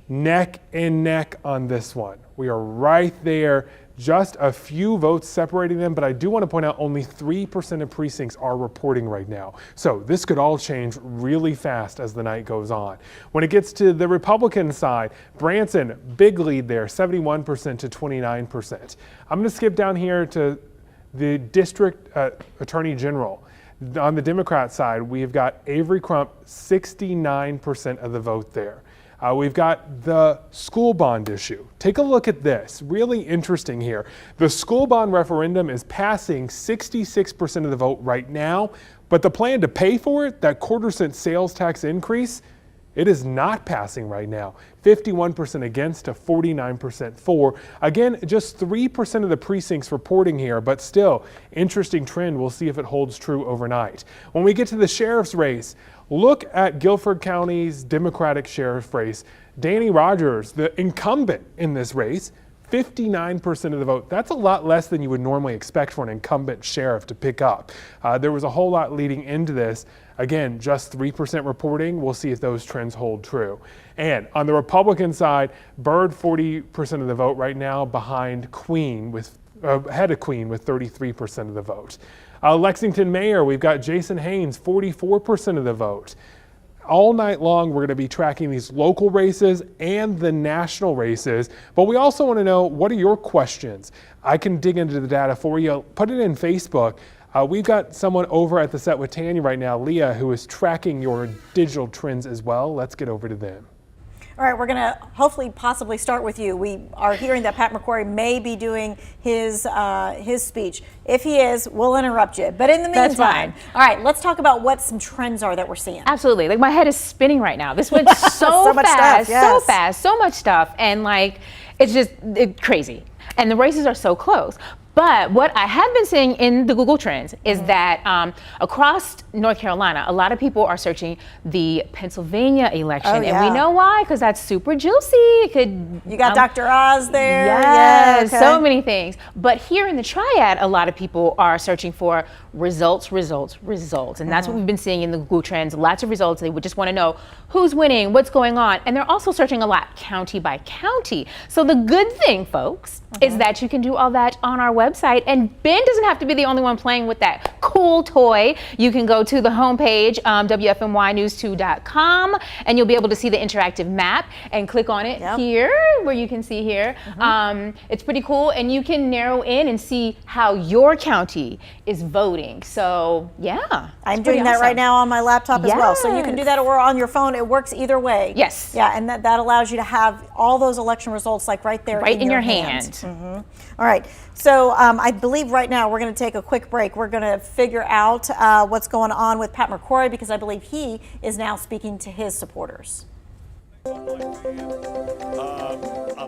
neck and neck on this one. We are right there. Just a few votes separating them, but I do want to point out only 3% of precincts are reporting right now. So this could all change really fast as the night goes on. When it gets to the Republican side, Branson, big lead there, 71% to 29%. I'm going to skip down here to the district attorney general. On the Democrat side, we've got Avery Crump, 69% of the vote there. We've got the school bond issue. Take a look at this. Really interesting here. The school bond referendum is passing 66% of the vote right now, but the plan to pay for it, that quarter-cent sales tax increase, it is not passing right now. 51% against to 49% for. Again, just 3% of the precincts reporting here, but still, interesting trend. We'll see if it holds true overnight. When we get to the sheriff's race, look at Guilford County's Democratic sheriff race. Danny Rogers, the incumbent in this race, 59% of the vote. That's a lot less than you would normally expect for an incumbent sheriff to pick up. There was a whole lot leading into this. Again, just 3% reporting. We'll see if those trends hold true. And on the Republican side, Byrd, 40% of the vote right now, behind Queen with ahead of Queen with 33% of the vote. Lexington Mayor, we've got Jason Haynes, 44% of the vote. All night long, we're going to be tracking these local races and the national races, but we also want to know, what are your questions? I can dig into the data for you. Put it in Facebook. We've got someone over at the set with Tanya right now, Leah, who is tracking your digital trends as well. Let's get over to them. All right, we're going to hopefully possibly start with you. We are hearing that Pat McCrory may be doing his speech. If he is, we'll interrupt you. But in the meantime, That's fine. All right, let's talk about what some trends are that we're seeing. Absolutely. Like, my head is spinning right now. This went so much fast, stuff, yes. so fast, so much stuff. And like, it's just crazy. And the races are so close. But what I have been seeing in the Google Trends is that across North Carolina, a lot of people are searching the Pennsylvania election. Oh, yeah. And we know why, because that's super juicy. It could, You got Dr. Oz there. Yes, Yeah, okay. so many things. But here in the Triad, a lot of people are searching for results. And that's what we've been seeing in the Google Trends. Lots of results. They would just want to know who's winning, what's going on. And they're also searching a lot county by county. So the good thing, folks, is that you can do all that on our website. website. And Ben doesn't have to be the only one playing with that cool toy. You can go to the homepage, WFMYnews2.com, and you'll be able to see the interactive map and click on it here, where you can see here. It's pretty cool, and you can narrow in and see how your county is voting. So yeah, I'm doing that right now on my laptop as well. So you can do that or on your phone. It works either way. Yes. Yeah, and that allows you to have all those election results like right there in your hand. All right. So I believe right now we're going to take a quick break. We're going to figure out what's going on with Pat McCrory, because I believe he is now speaking to his supporters. I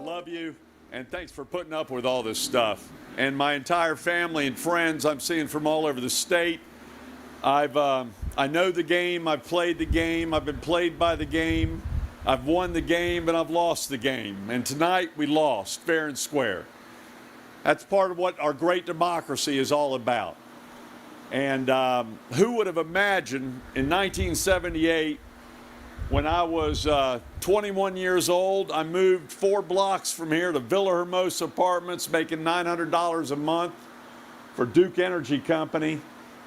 love you, and thanks for putting up with all this stuff. And my entire family and friends I'm seeing from all over the state. I know the game, I've played the game, I've been played by the game, I've won the game, and I've lost the game. And tonight we lost, fair and square. That's part of what our great democracy is all about. And who would have imagined in 1978, when I was 21 years old, I moved 4 blocks from here to Villa Hermosa Apartments, making $900 a month for Duke Energy Company.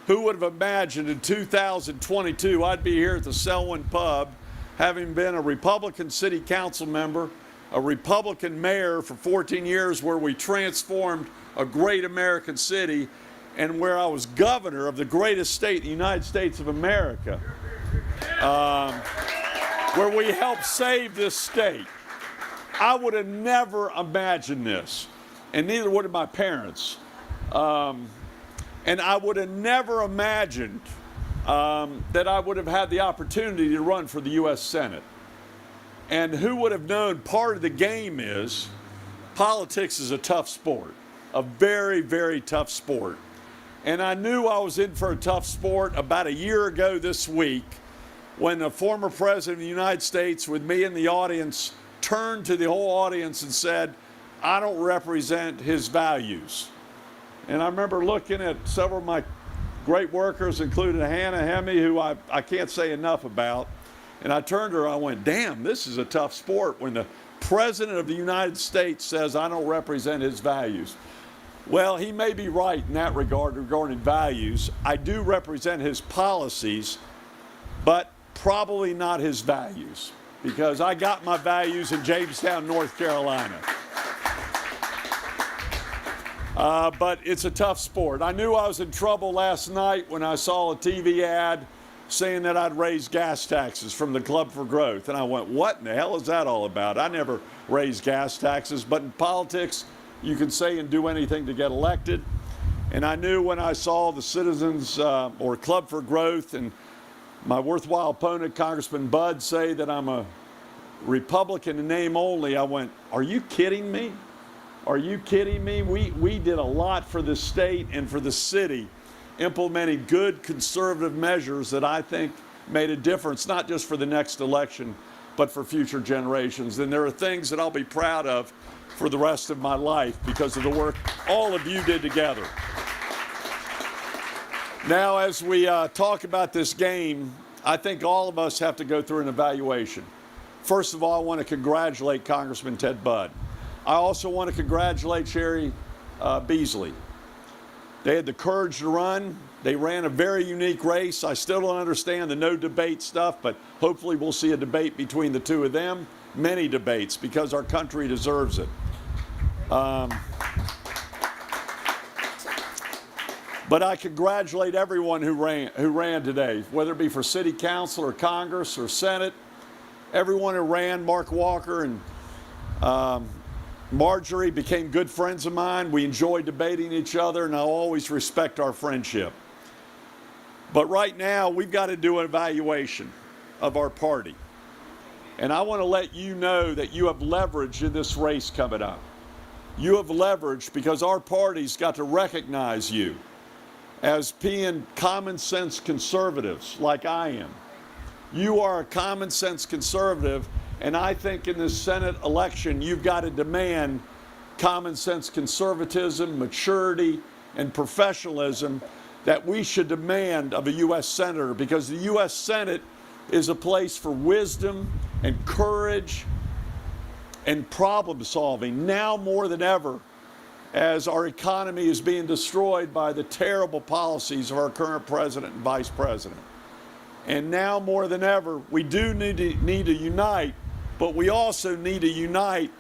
Who would have imagined in 2022 I'd be here at the Selwyn Pub, having been a Republican city council member, a Republican mayor for 14 years, where we transformed a great American city, and where I was governor of the greatest state in the United States of America, where we helped save this state. I would have never imagined this, and neither would have my parents. And I would have never imagined that I would have had the opportunity to run for the U.S. Senate. And who would have known part of the game is politics is a tough sport, a very, very tough sport. And I knew I was in for a tough sport about a year ago this week, when the former president of the United States, with me in the audience, turned to the whole audience and said, I don't represent his values. And I remember looking at several of my great workers, including Hannah Hemme, who I can't say enough about. And I turned to her, I went, damn, this is a tough sport when the President of the United States says I don't represent his values. Well, he may be right in that regard regarding values. I do represent his policies, but probably not his values, because I got my values in Jamestown, North Carolina. But it's a tough sport. I knew I was in trouble last night when I saw a TV ad saying that I'd raise gas taxes from the Club for Growth. And I went, what in the hell is that all about? I never raised gas taxes, but in politics, you can say and do anything to get elected. And I knew when I saw the Citizens or Club for Growth and my worthwhile opponent, Congressman Byrd, say that I'm a Republican in name only, I went, are you kidding me? Are you kidding me? We did a lot for the state and for the city, implementing good conservative measures that I think made a difference, not just for the next election, but for future generations. And there are things that I'll be proud of for the rest of my life because of the work all of you did together. Now, as we talk about this game, I think all of us have to go through an evaluation. First of all, I want to congratulate Congressman Ted Byrd. I also want to congratulate Cheri Beasley. They had the courage to run. They ran a very unique race. I still don't understand the no debate stuff, but hopefully we'll see a debate between the two of them. Many debates, because our country deserves it. But I congratulate everyone who ran today, whether it be for city council or Congress or Senate. Everyone who ran, Mark Walker and Marjorie became good friends of mine. We enjoy debating each other, and I'll always respect our friendship. But right now, we've got to do an evaluation of our party. And I want to let you know that you have leverage in this race coming up. You have leverage because our party's got to recognize you as being common sense conservatives like I am. You are a common sense conservative, and I think in this Senate election, you've got to demand common sense conservatism, maturity, and professionalism that we should demand of a U.S. Senator, because the U.S. Senate is a place for wisdom and courage and problem solving. Now more than ever, as our economy is being destroyed by the terrible policies of our current president and vice president. And now more than ever, we do need to unite, but we also need to unite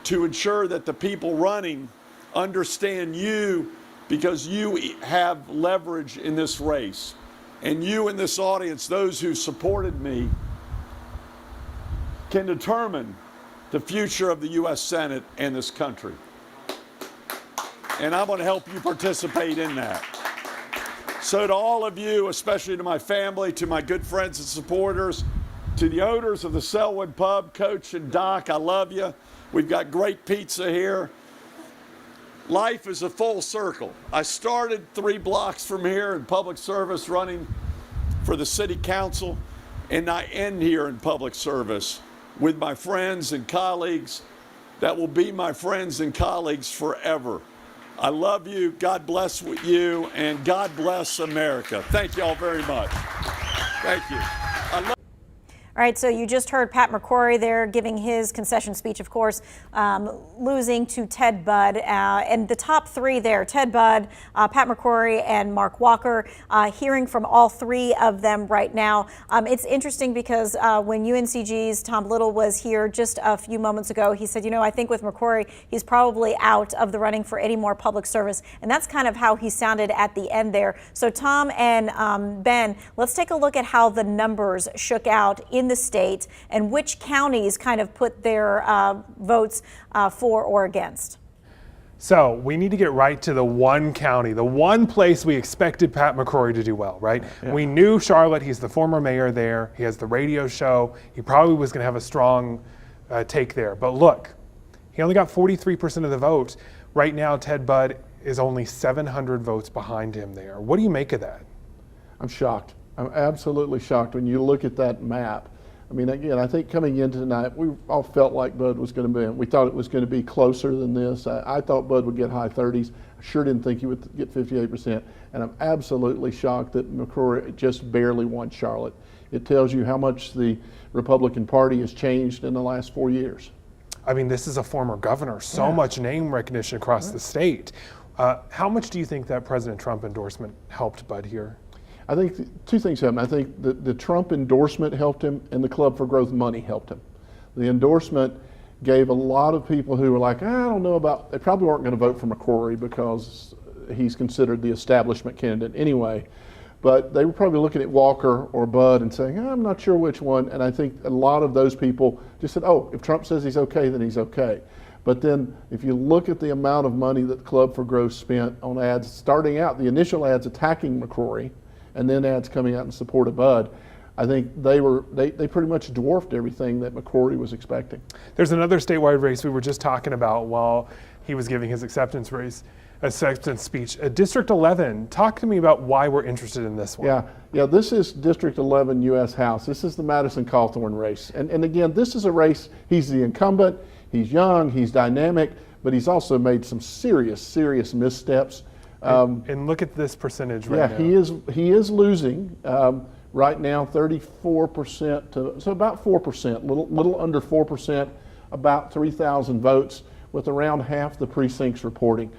to ensure that the people running understand you, because you have leverage in this race. And you in this audience, those who supported me, can determine the future of the U.S. Senate and this country. And I want to help you participate in that. So to all of you, especially to my family, to my good friends and supporters, to the owners of the Selwood Pub, Coach and Doc, I love you. We've got great pizza here. Life is a full circle. I started 3 blocks from here in public service running for the city council, and I end here in public service with my friends and colleagues that will be my friends and colleagues forever. I love you, God bless you, and God bless America. Thank you all very much. Thank you. All right, so you just heard Pat McCrory there giving his concession speech, of course, losing to Ted Budd. And the top 3 there, Ted Budd, Pat McCrory, and Mark Walker, hearing from all 3 of them right now. It's interesting because when UNCG's Tom Little was here just a few moments ago, he said, you know, I think with McCrory, he's probably out of the running for any more public service. And that's kind of how he sounded at the end there. So Tom and Ben, let's take a look at how the numbers shook out in the state and which counties kind of put their votes for or against. So we need to get right to the one county, the one place we expected Pat McCrory to do well, right? Yeah. We knew Charlotte, he's the former mayor there. He has the radio show. He probably was going to have a strong take there. But look, he only got 43% of the vote. Right now, Ted Budd is only 700 votes behind him there. What do you make of that? I'm shocked. I'm absolutely shocked when you look at that map. I mean, again, I think coming into tonight, we all felt like Budd was going to be, we thought it was going to be closer than this. I thought Budd would get high 30s. I sure didn't think he would get 58%. And I'm absolutely shocked that McCrory just barely won Charlotte. It tells you how much the Republican Party has changed in the last 4 years. I mean, this is a former governor, so much name recognition across the state. How much do you think that President Trump endorsement helped Budd here? I think 2 things happened. I think the Trump endorsement helped him, and the Club for Growth money helped him. The endorsement gave a lot of people who were like, I don't know about, they probably weren't going to vote for McCrory because he's considered the establishment candidate anyway. But they were probably looking at Walker or Budd and saying, I'm not sure which one. And I think a lot of those people just said, oh, if Trump says he's okay, then he's okay. But then if you look at the amount of money that the Club for Growth spent on ads, starting out, the initial ads attacking McCrory, and then ads coming out in support of Budd, I think they pretty much dwarfed everything that McCrory was expecting. There's another statewide race we were just talking about while he was giving his acceptance speech. District 11, talk to me about why we're interested in this one. Yeah, this is District 11 U.S. House. This is the Madison Cawthorn race. And again, this is a race, he's the incumbent, he's young, he's dynamic, but he's also made some serious missteps. And look at this percentage right now. Yeah, he is losing right now 34% to, so about 4%, little under 4%, about 3,000 votes with around half the precincts reporting.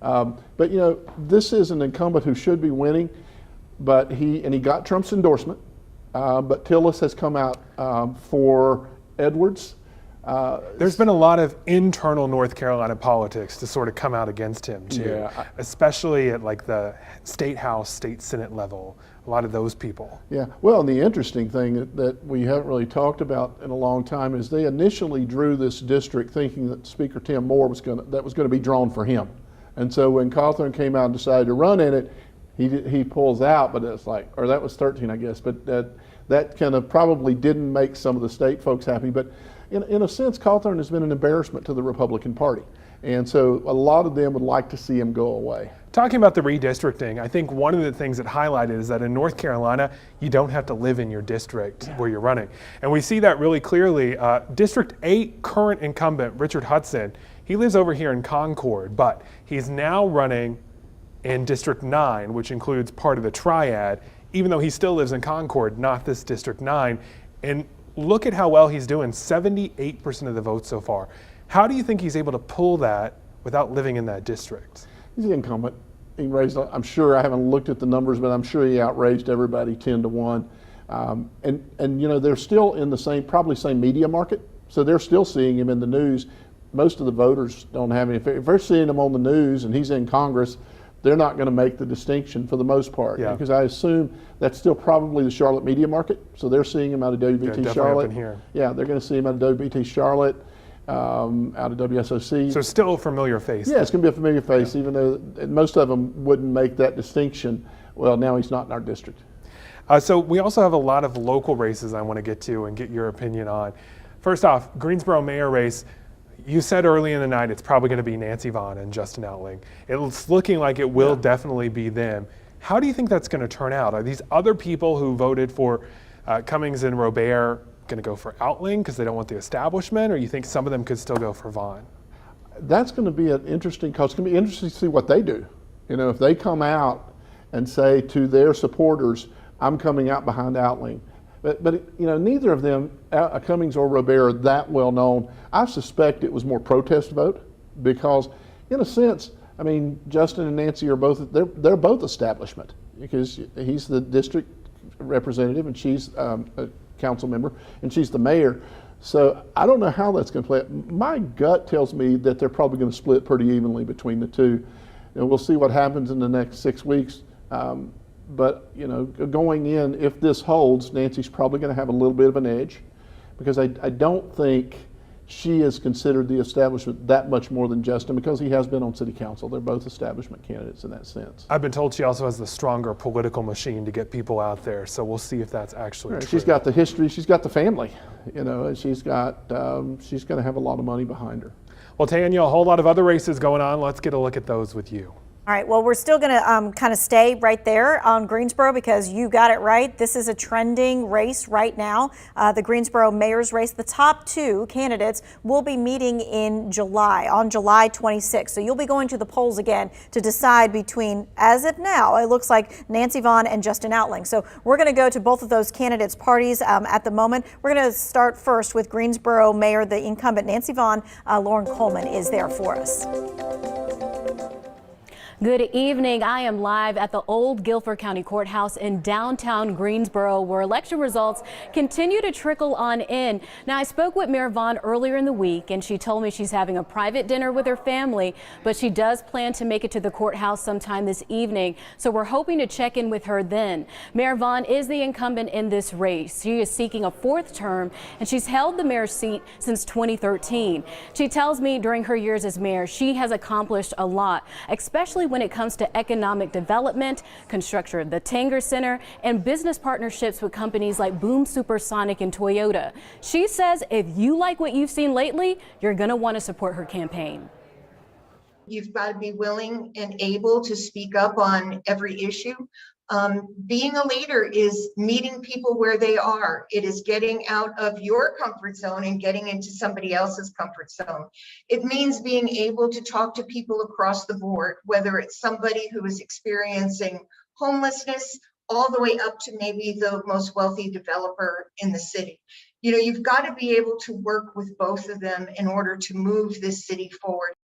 But you know, this is an incumbent who should be winning, but he got Trump's endorsement, but Tillis has come out for Edwards. There's been a lot of internal North Carolina politics to sort of come out against him too, especially at like the state house, state senate level, a lot of those people. Yeah, well, and the interesting thing that we haven't really talked about in a long time is they initially drew this district thinking that Speaker Tim Moore was going to be drawn for him. And so when Cawthorn came out and decided to run in it, he pulls out, but it's like, or that was 13, I guess, but that kind of probably didn't make some of the state folks happy. But in a sense, Cawthorn has been an embarrassment to the Republican Party. And so a lot of them would like to see him go away. Talking about the redistricting, I think one of the things that highlighted is that in North Carolina, you don't have to live in your district where you're running. And we see that really clearly. District 8 current incumbent, Richard Hudson, he lives over here in Concord, but he's now running in District 9, which includes part of the Triad, even though he still lives in Concord, not this District 9. And look at how well he's doing, 78% of the votes so far. How do you think he's able to pull that without living in that district? He's the incumbent. He raised, I'm sure, I haven't looked at the numbers, but I'm sure he outraged everybody 10-1. And you know, they're still in the same, probably same media market, so they're still seeing him in the news. Most of the voters don't have any, if they're seeing him on the news and he's in Congress, they're not going to make the distinction for the most part. Yeah. Because I assume that's still probably the Charlotte media market, so they're seeing him out of WBT Charlotte. Up in here. Yeah, they're going to see him out of WBT Charlotte, out of WSOC. So still a familiar face. Yeah, it's going to be a familiar face, even though most of them wouldn't make that distinction. Well, now he's not in our district. So we also have a lot of local races I want to get to and get your opinion on. First off, Greensboro mayor race. You said early in the night it's probably going to be Nancy Vaughn and Justin Outling. It's looking like it will definitely be them. How do you think that's going to turn out? Are these other people who voted for Cummings and Robert going to go for Outling because they don't want the establishment, or you think some of them could still go for Vaughn? That's going to be an interesting, because it's going to be interesting to see what they do. You know, if they come out and say to their supporters, I'm coming out behind Outling. But you know, neither of them, Cummings or Robert, are that well known. I suspect it was more protest vote because, in a sense, I mean, Justin and Nancy are both, they're both establishment, because he's the district representative and she's a council member and she's the mayor. So I don't know how that's going to play out. My gut tells me that they're probably going to split pretty evenly between the two. And we'll see what happens in the next 6 weeks. But you know, going in, if this holds, Nancy's probably going to have a little bit of an edge, because I don't think she is considered the establishment that much more than Justin, because he has been on city council. They're both establishment candidates in that sense. I've been told she also has the stronger political machine to get people out there, so we'll see if that's actually true. She's got the history, she's got the family, you know, and she's going to have a lot of money behind her. Well, Tanya, a whole lot of other races going on. Let's get a look at those with you. All right, well, we're still going to kind of stay right there on Greensboro, because you got it right. This is a trending race right now, the Greensboro mayor's race. The top two candidates will be meeting in July, on July 26th. So you'll be going to the polls again to decide between, as of now, it looks like Nancy Vaughn and Justin Outling. So we're going to go to both of those candidates' parties at the moment. We're going to start first with Greensboro Mayor, the incumbent Nancy Vaughn. Lauren Coleman is there for us. Good evening. I am live at the old Guilford County Courthouse in downtown Greensboro, where election results continue to trickle on in. Now, I spoke with Mayor Vaughn earlier in the week, and she told me she's having a private dinner with her family, but she does plan to make it to the courthouse sometime this evening. So we're hoping to check in with her then. Mayor Vaughn is the incumbent in this race. She is seeking a fourth term, and she's held the mayor's seat since 2013. She tells me during her years as mayor, she has accomplished a lot, especially when it comes to economic development, construction of the Tanger Center, and business partnerships with companies like Boom Supersonic and Toyota. She says if you like what you've seen lately, you're going to want to support her campaign. You've got to be willing and able to speak up on every issue. Being a leader is meeting people where they are. It is getting out of your comfort zone and getting into somebody else's comfort zone. It means being able to talk to people across the board, whether it's somebody who is experiencing homelessness all the way up to maybe the most wealthy developer in the city. You know, you've got to be able to work with both of them in order to move this city forward.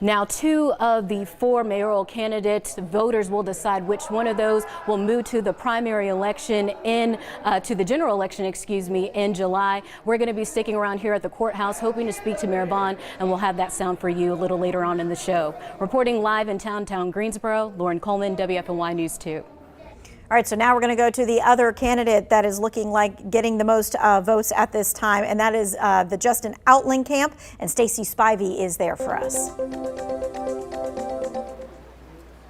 Now, 2 of the 4 mayoral candidates, voters will decide which one of those will move to the primary election to the general election, in July. We're going to be sticking around here at the courthouse, hoping to speak to Mayor Vaughn, and we'll have that sound for you a little later on in the show. Reporting live in downtown Greensboro, Lauren Coleman, WFMY News 2. All right, so now we're going to go to the other candidate that is looking like getting the most votes at this time, and that is the Justin Outling camp, and Stacey Spivey is there for us.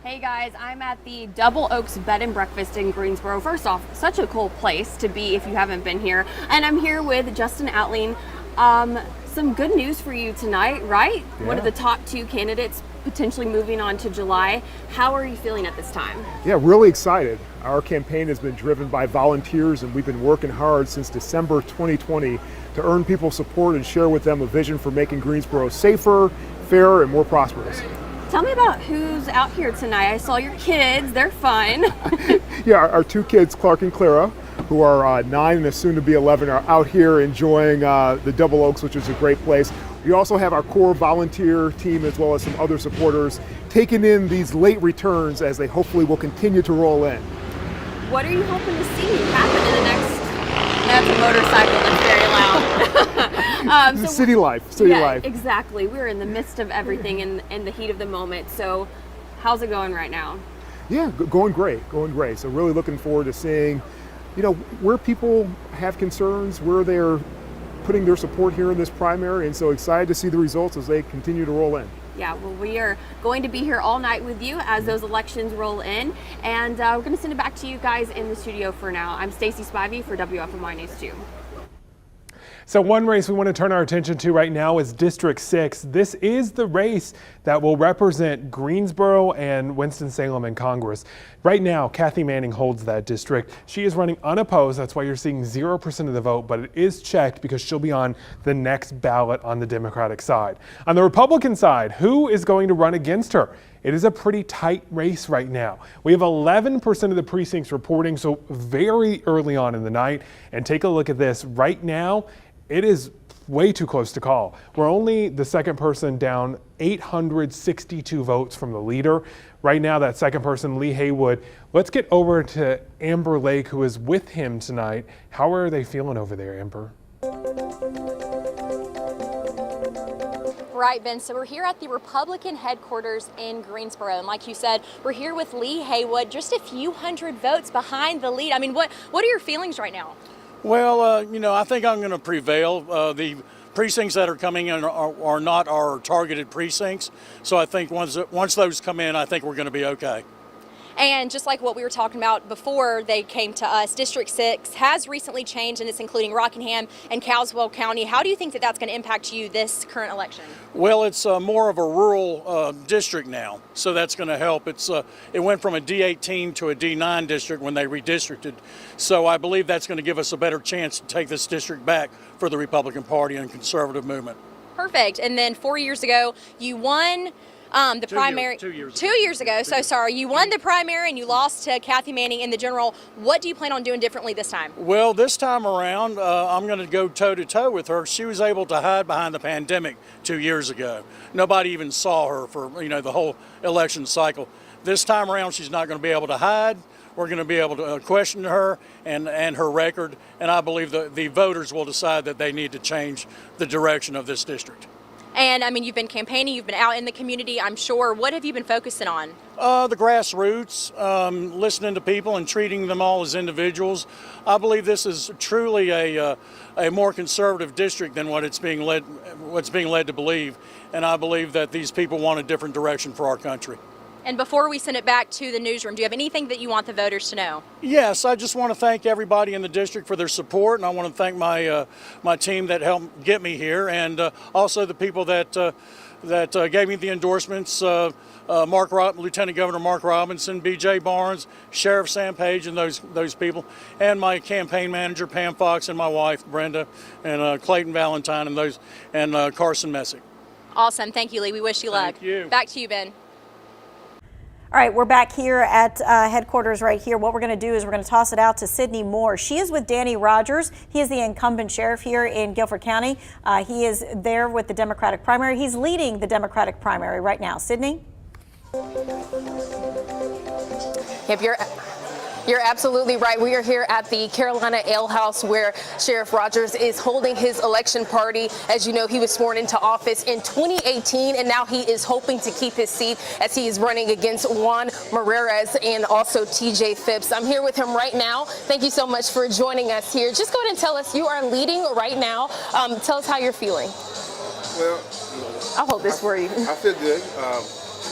Hey guys, I'm at the Double Oaks Bed and Breakfast in Greensboro. First off, such a cool place to be if you haven't been here. And I'm here with Justin Outling. Some good news for you tonight, right? Yeah. One of the top 2 candidates potentially moving on to July. How are you feeling at this time? Yeah, really excited. Our campaign has been driven by volunteers, and we've been working hard since December 2020 to earn people's support and share with them a vision for making Greensboro safer, fairer, and more prosperous. Tell me about who's out here tonight. I saw your kids, they're fun. Yeah, our 2 kids, Clark and Clara, who are 9 and soon to be 11, are out here enjoying the Double Oaks, which is a great place. We also have our core volunteer team as well as some other supporters taking in these late returns as they hopefully will continue to roll in. What are you hoping to see happen in the next? That's a motorcycle that's very loud. City life, city life. Exactly. We're in the midst of everything in the heat of the moment. So how's it going right now? Yeah, going great, going great. So really looking forward to seeing, where people have concerns, where they're putting their support here in this primary, and so excited to see the results as they continue to roll in. Yeah, well, we are going to be here all night with you as those elections roll in, and we're going to send it back to you guys in the studio for now. I'm Stacey Spivey for WFMY News 2. So one race we want to turn our attention to right now is District 6. This is the race that will represent Greensboro and Winston-Salem in Congress. Right now, Kathy Manning holds that district. She is running unopposed. That's why you're seeing 0% of the vote, but it is checked because she'll be on the next ballot on the Democratic side. On the Republican side, who is going to run against her? It is a pretty tight race right now. We have 11% of the precincts reporting, so very early on in the night. And take a look at this. Right now, it is way too close to call. We're only the second person down 862 votes from the leader. Right now, that second person, Lee Haywood. Let's get over to Amber Lake, who is with him tonight. How are they feeling over there, Amber? Right, Ben. So we're here at the Republican headquarters in Greensboro. And like you said, we're here with Lee Haywood, just a few hundred votes behind the lead. I mean, what are your feelings right now? Well, I think I'm going to prevail. The precincts that are coming in are not our targeted precincts. So I think once those come in, I think we're going to be okay. And just like what we were talking about before they came to us, District 6 has recently changed, and it's including Rockingham and Caswell County. How do you think that that's going to impact you this current election? Well, it's more of a rural district now, so that's going to help. It went from a D18 to a D9 district when they redistricted, so I believe that's going to give us a better chance to take this district back for the Republican Party and conservative movement. Perfect. And then 4 years ago, you won the primary. 2 years ago. So sorry, you won the primary and you lost to Kathy Manning in the general. What do you plan on doing differently this time? Well, this time around, I'm going to go toe-to-toe with her. She was able to hide behind the pandemic 2 years ago. Nobody even saw her for the whole election cycle. This time around, she's not going to be able to hide. We're going to be able to question her and her record, and I believe the voters will decide that they need to change the direction of this district. And I mean, you've been campaigning, you've been out in the community, I'm sure. What have you been focusing on? The grassroots, listening to people and treating them all as individuals. I believe this is truly a more conservative district than what's being led to believe. And I believe that these people want a different direction for our country. And before we send it back to the newsroom, do you have anything that you want the voters to know? Yes, I just want to thank everybody in the district for their support, and I want to thank my team that helped get me here, and also the people that gave me the endorsements, Lieutenant Governor Mark Robinson, B.J. Barnes, Sheriff Sam Page, and those people, and my campaign manager Pam Fox, and my wife Brenda, and Clayton Valentine, and Carson Messick. Awesome, thank you, Lee. We wish you luck. Thank you. Back to you, Ben. All right, we're back here at headquarters right here. What we're going to do is we're going to toss it out to Sydney Moore. She is with Danny Rogers. He is the incumbent sheriff here in Guilford County. He is there with the Democratic primary. He's leading the Democratic primary right now. Sydney? Yep, you're absolutely right. We are here at the Carolina Ale House where Sheriff Rogers is holding his election party. As you know, he was sworn into office in 2018, and now he is hoping to keep his seat as he is running against Juan Marrerez and also TJ Phipps. I'm here with him right now. Thank you so much for joining us here. Just go ahead and tell us, you are leading right now. Tell us how you're feeling. Well, I'll hold this for you. I feel good.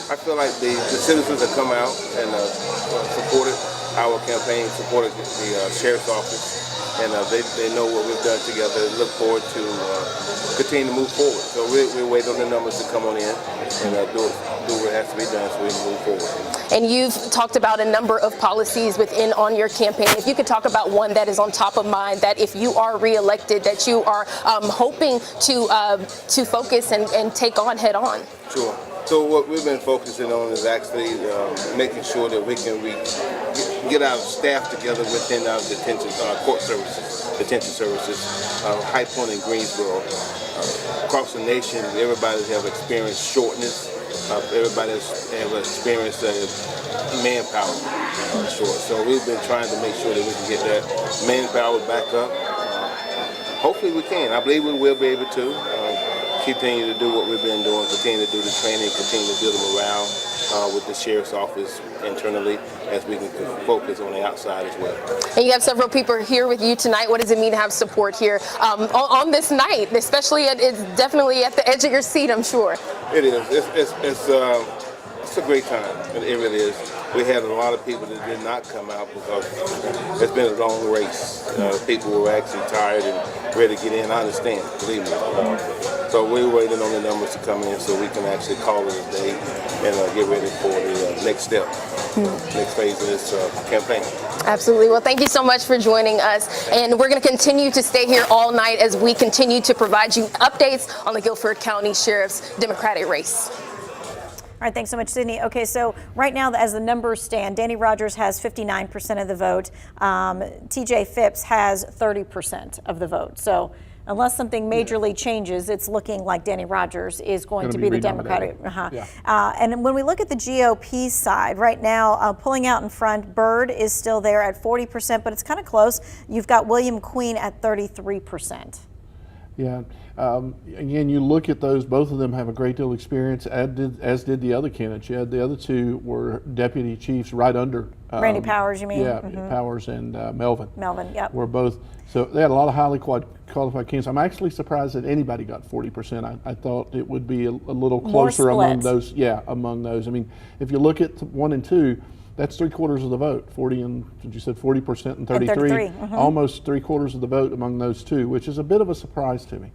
I feel like the citizens have come out and supported our campaign, supported the sheriff's office, and they know what we've done together. They look forward to continue to move forward. So we're waiting on the numbers to come on in and do what has to be done so we can move forward. And you've talked about a number of policies on your campaign. If you could talk about one that is on top of mind, that if you are reelected, that you are hoping to focus and take on head on. Sure. So what we've been focusing on is actually making sure that we can get our staff together within our detention services, High Point and Greensboro. Across the nation, everybody have experienced shortness. Everybody has experienced manpower short. So we've been trying to make sure that we can get that manpower back up. Hopefully we can. I believe we will be able to. Continue to do what we've been doing, continue to do the training, continue to build the morale with the sheriff's office internally as we can focus on the outside as well. And you have several people here with you tonight. What does it mean to have support here on this night, especially it's definitely at the edge of your seat, I'm sure. It is. It's a great time. It really is. We had a lot of people that did not come out because it's been a long race. People were actually tired and ready to get in. I understand, believe me. So we're waiting on the numbers to come in so we can actually call it a day and get ready for the next step, next phase of this campaign. Absolutely. Well, thank you so much for joining us. And we're going to continue to stay here all night as we continue to provide you updates on the Guilford County Sheriff's Democratic race. All right, thanks so much, Sydney. Okay, so right now, as the numbers stand, Danny Rogers has 59% of the vote. TJ Phipps has 30% of the vote. So unless something majorly changes, it's looking like Danny Rogers is going to be the Democratic. And when we look at the GOP side, right now, pulling out in front, Byrd is still there at 40%, but it's kind of close. You've got William Queen at 33%. Yeah. Again, you look at those, both of them have a great deal of experience, as did the other candidates. You had the other two were deputy chiefs right under. Randy Powers, you mean? Yeah, Powers and Melvin. Melvin, yep. Were both, so they had a lot of highly qualified candidates. I'm actually surprised that anybody got 40%. I thought it would be a little closer among those. Yeah, among those. I mean, if you look at 1 and 2, that's 3/4 of the vote. 40 and, did you said 40% and 33? Almost 3/4 of the vote among those two, which is a bit of a surprise to me.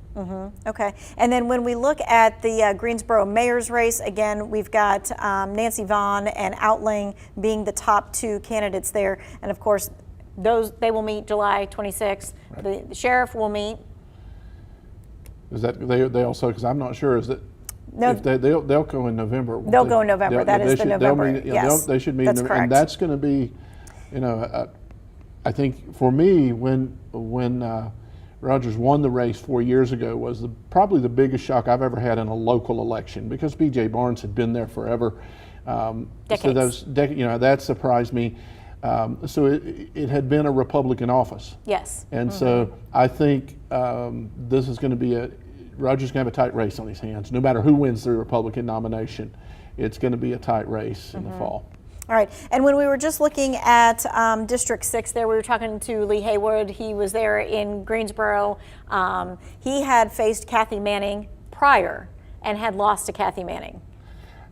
Okay, and then when we look at the Greensboro mayor's race, again, we've got Nancy Vaughn and Outling being the top two candidates there, and of course, they will meet July 26th. The sheriff will meet. Is that they also? Because I'm not sure. Is that? No, they'll go in November. They'll go in November. That is the November. Yes, they should meet. That's correct. And that's going to be, I think for me, when Rogers won the race 4 years ago, was probably the biggest shock I've ever had in a local election, because B.J. Barnes had been there forever. Decades. So that surprised me. So it had been a Republican office. Yes. And so I think this is going to be Rogers going to have a tight race on his hands. No matter who wins the Republican nomination, it's going to be a tight race in the fall. All right, and when we were just looking at District 6 there, we were talking to Lee Haywood. He was there in Greensboro. He had faced Kathy Manning prior and had lost to Kathy Manning.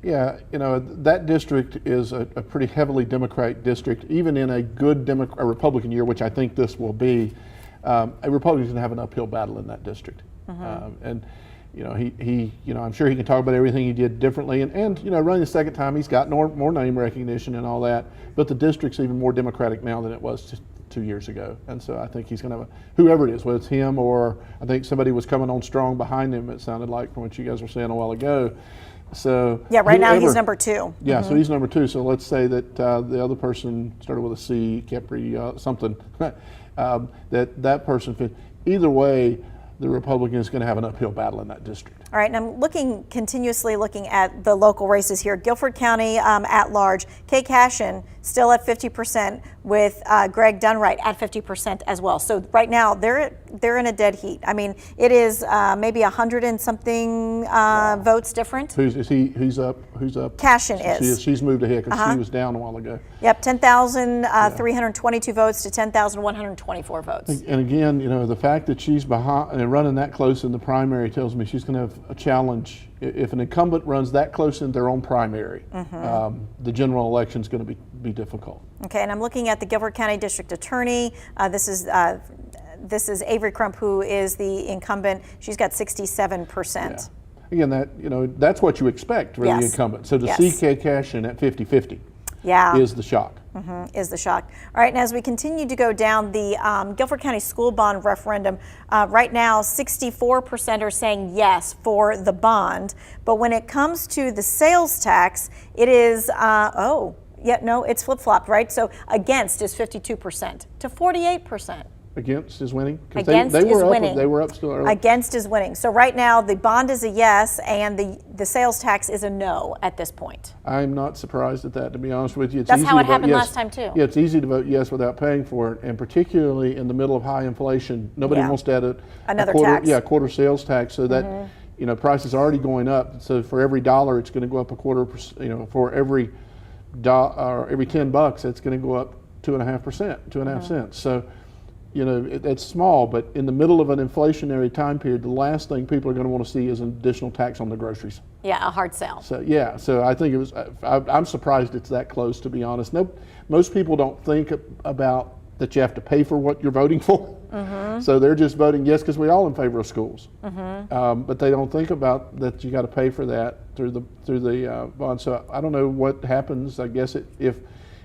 Yeah, that district is a pretty heavily Democratic district. Even in a good Republican year, which I think this will be, a Republican's going to have an uphill battle in that district. And I'm sure he can talk about everything he did differently. And running the second time, he's got more name recognition and all that. But the district's even more Democratic now than it was just 2 years ago. And so I think he's going to have whoever it is, whether it's him or I think somebody was coming on strong behind him, it sounded like, from what you guys were saying a while ago. So yeah, right now he's number 2. Yeah, so he's number 2. So let's say that the other person started with a C, Capri, something, that person. Either way, the Republican is going to have an uphill battle in that district. All right, and I'm continuously looking at the local races here. Guilford County at large, Kay Cashin still at 50% with Greg Dunright at 50% as well. So right now they're in a dead heat. I mean, it is maybe 100 and something votes different. Who's up? Cashin is. She's moved ahead because she was down a while ago. Yep, 10,322 votes to 10,124 votes. And again, the fact that she's behind and running that close in the primary tells me she's going to have a challenge. If an incumbent runs that close in their own primary, the general election is going to be difficult. Okay, and I'm looking at the Guilford County District Attorney. This is Avery Crump, who is the incumbent. She's got 67%. Yeah. Again, that's what you expect for the incumbent. So to see Kay Cashin at 50-50 is the shock. Is the shock. All right, and as we continue to go down the Guilford County school bond referendum, right now 64% are saying yes for the bond, but when it comes to the sales tax, it is, Yeah, no, it's flip-flopped, right? So against is 52% to 48%. Against is winning? 'Cause Against they is were winning. Up, they were up still early. Against is winning. So right now, the bond is a yes, and the sales tax is a no at this point. I'm not surprised at that, to be honest with you. It's That's easy how it to vote happened yes. last time, too. Yeah, it's easy to vote yes without paying for it, and particularly in the middle of high inflation, nobody Yeah. wants to add Another a quarter, tax. Yeah, quarter sales tax. So that prices are already going up. So for every dollar, it's going to go up a quarter. For every every $10, it's going to go up 2.5%, 2.5 cents. So it's small, but in the middle of an inflationary time period, the last thing people are going to want to see is an additional tax on the groceries. Yeah, a hard sell. So yeah, so I think it was. I'm surprised it's that close, to be honest. Most people don't think about that you have to pay for what you're voting for. So they're just voting yes because we're all in favor of schools. But they don't think about that you got to pay for that through the bond. So I don't know what happens. I guess if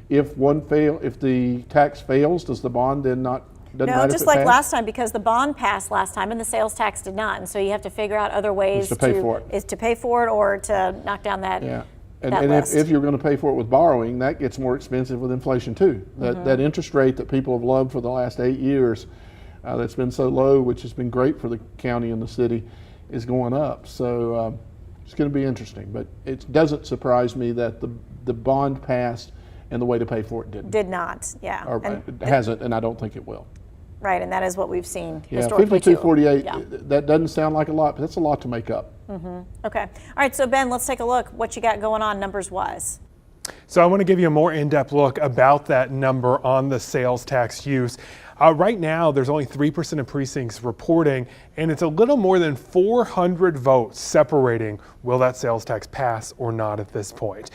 the tax fails, does the bond then not? No, just like last time, because the bond passed last time and the sales tax did not, and so you have to figure out other ways to pay for it or to knock down that. Yeah. that And list. if you're going to pay for it with borrowing, that gets more expensive with inflation too. That interest rate that people have loved for the last 8 years, that's been so low, which has been great for the county and the city, is going up. So it's going to be interesting. But it doesn't surprise me that the bond passed and the way to pay for it didn't. Did not, yeah. Or it hasn't, and I don't think it will. Right, and that is what we've seen Yeah, historically 52-48, too. Yeah. that doesn't sound like a lot, but that's a lot to make up. Okay. All right, so Ben, let's take a look what you got going on numbers-wise. So I want to give you a more in-depth look about that number on the sales tax use. Right now, there's only 3% of precincts reporting, and it's a little more than 400 votes separating will that sales tax pass or not at this point.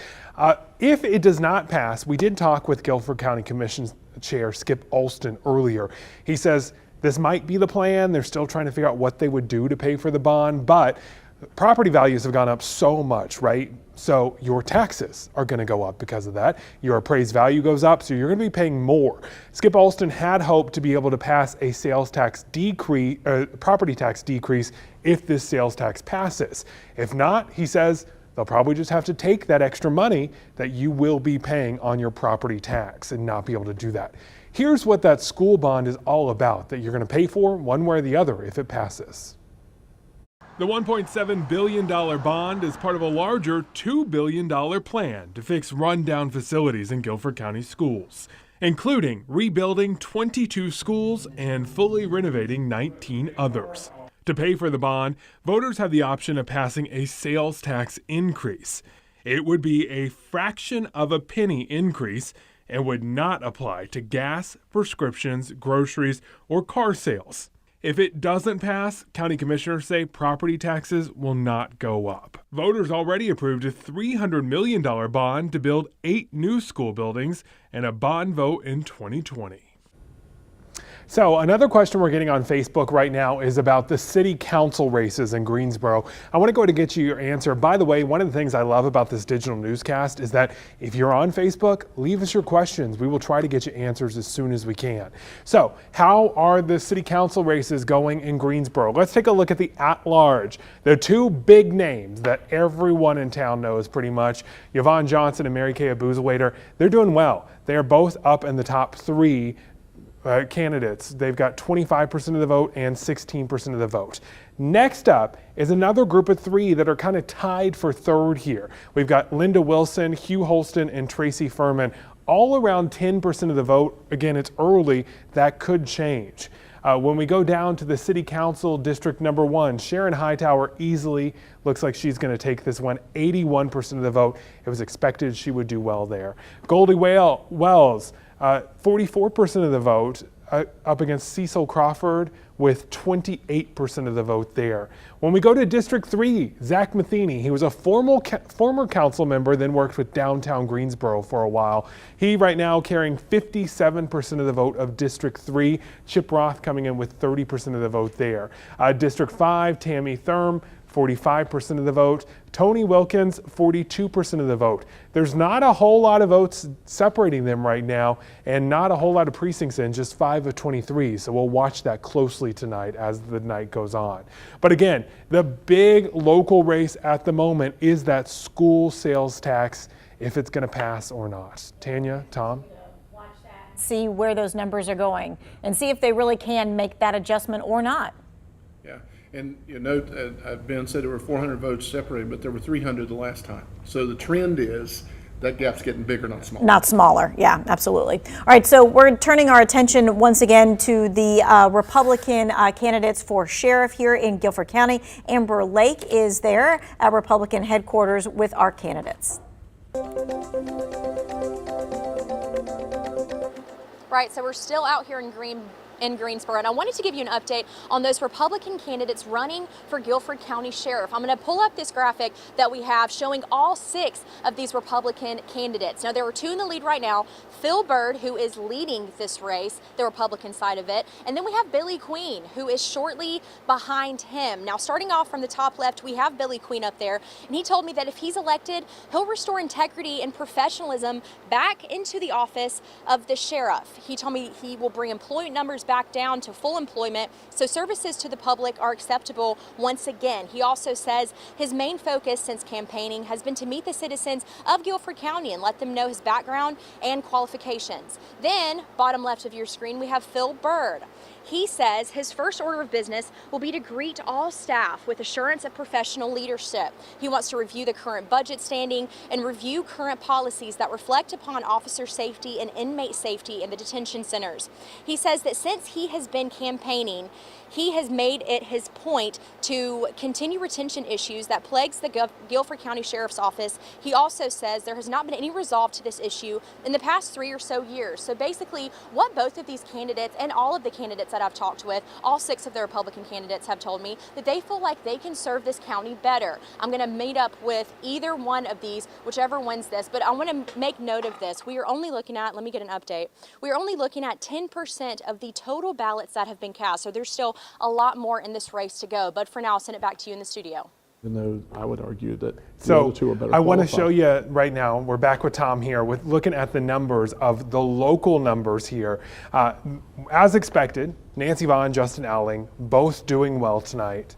If it does not pass, we did talk with Guilford County Commission Chair Skip Olston earlier. He says this might be the plan. They're still trying to figure out what they would do to pay for the bond, but property values have gone up so much, right? So your taxes are going to go up because of that. Your appraised value goes up, so you're going to be paying more. Skip Olston had hoped to be able to pass a sales tax decrease, property tax decrease if this sales tax passes. If not, he says they'll probably just have to take that extra money that you will be paying on your property tax and not be able to do that. Here's what that school bond is all about, that you're going to pay for one way or the other if it passes. The $1.7 billion bond is part of a larger $2 billion plan to fix rundown facilities in Guilford County schools, including rebuilding 22 schools and fully renovating 19 others. To pay for the bond, voters have the option of passing a sales tax increase. It would be a fraction of a penny increase and would not apply to gas, prescriptions, groceries, or car sales. If it doesn't pass, county commissioners say property taxes will not go up. Voters already approved a $300 million bond to build 8 new school buildings and a bond vote in 2020. So another question we're getting on Facebook right now is about the city council races in Greensboro. I want to go ahead and get you your answer. By the way, one of the things I love about this digital newscast is that if you're on Facebook, leave us your questions. We will try to get you answers as soon as we can. So how are the city council races going in Greensboro? Let's take a look at the at-large. The two big names that everyone in town knows pretty much, Yvonne Johnson and Mary Kay Abuzawader, they're doing well. They are both up in the top 3 candidates. They've got 25% of the vote and 16% of the vote. Next up is another group of 3 that are kind of tied for 3rd here. We've got Linda Wilson, Hugh Holston, and Tracy Furman, all around 10% of the vote. Again, it's early. That could change. When we go down to the City Council District number 1, Sharon Hightower easily looks like she's going to take this one, 81% of the vote. It was expected she would do well there. Goldie Wells, 44% of the vote, up against Cecil Crawford with 28% of the vote there. When we go to District 3, Zach Matheny, he was a former council member, then worked with downtown Greensboro for a while. He right now carrying 57% of the vote of District 3. Chip Roth coming in with 30% of the vote there. District 5, Tammy Thurm, 45% of the vote. Tony Wilkins, 42% of the vote. There's not a whole lot of votes separating them right now, and not a whole lot of precincts in, just 5 of 23. So we'll watch that closely tonight as the night goes on. But again, the big local race at the moment is that school sales tax if it's going to pass or not. Tanya, Tom? See where those numbers are going and see if they really can make that adjustment or not. Yeah, and you note, Ben said there were 400 votes separated, but there were 300 the last time. So the trend is that gap's getting bigger, not smaller. Not smaller, yeah, absolutely. All right, so we're turning our attention once again to the Republican candidates for sheriff here in Guilford County. Amber Lake is there at Republican headquarters with our candidates. Right, so we're still out here in Greensboro, and I wanted to give you an update on those Republican candidates running for Guilford County Sheriff. I'm going to pull up this graphic that we have showing all 6 of these Republican candidates. Now, there are 2 in the lead right now. Byrd, who is leading this race, the Republican side of it, and then we have Billy Queen, who is shortly behind him. Now, starting off from the top left, we have Billy Queen up there, and he told me that if he's elected, he'll restore integrity and professionalism back into the office of the sheriff. He told me he will bring employment numbers back down to full employment so services to the public are acceptable once again. He also says his main focus since campaigning has been to meet the citizens of Guilford County and let them know his background and qualifications. Then, bottom left of your screen, we have Byrd. He says his first order of business will be to greet all staff with assurance of professional leadership. He wants to review the current budget standing and review current policies that reflect upon officer safety and inmate safety in the detention centers. He says that since he has been campaigning, he has made it his point to continue retention issues that plagues the Guilford County Sheriff's Office. He also says there has not been any resolve to this issue in the past 3 or so years. So basically, what both of these candidates and all of the candidates that I've talked with, all 6 of the Republican candidates have told me that they feel like they can serve this county better. I'm going to meet up with either one of these, whichever wins this, but I want to make note of this. We are only looking at, let me get an update, we are only looking at 10% of the total ballots that have been cast. So there's still a lot more in this race to go. But for now, I'll send it back to you in the studio. Even though I would argue that so the other 2 are better I want to qualified. show you right now, we're back with Tom here, with looking at the numbers of the local numbers here. As expected, Nancy Vaughn, Justin Alling, both doing well tonight,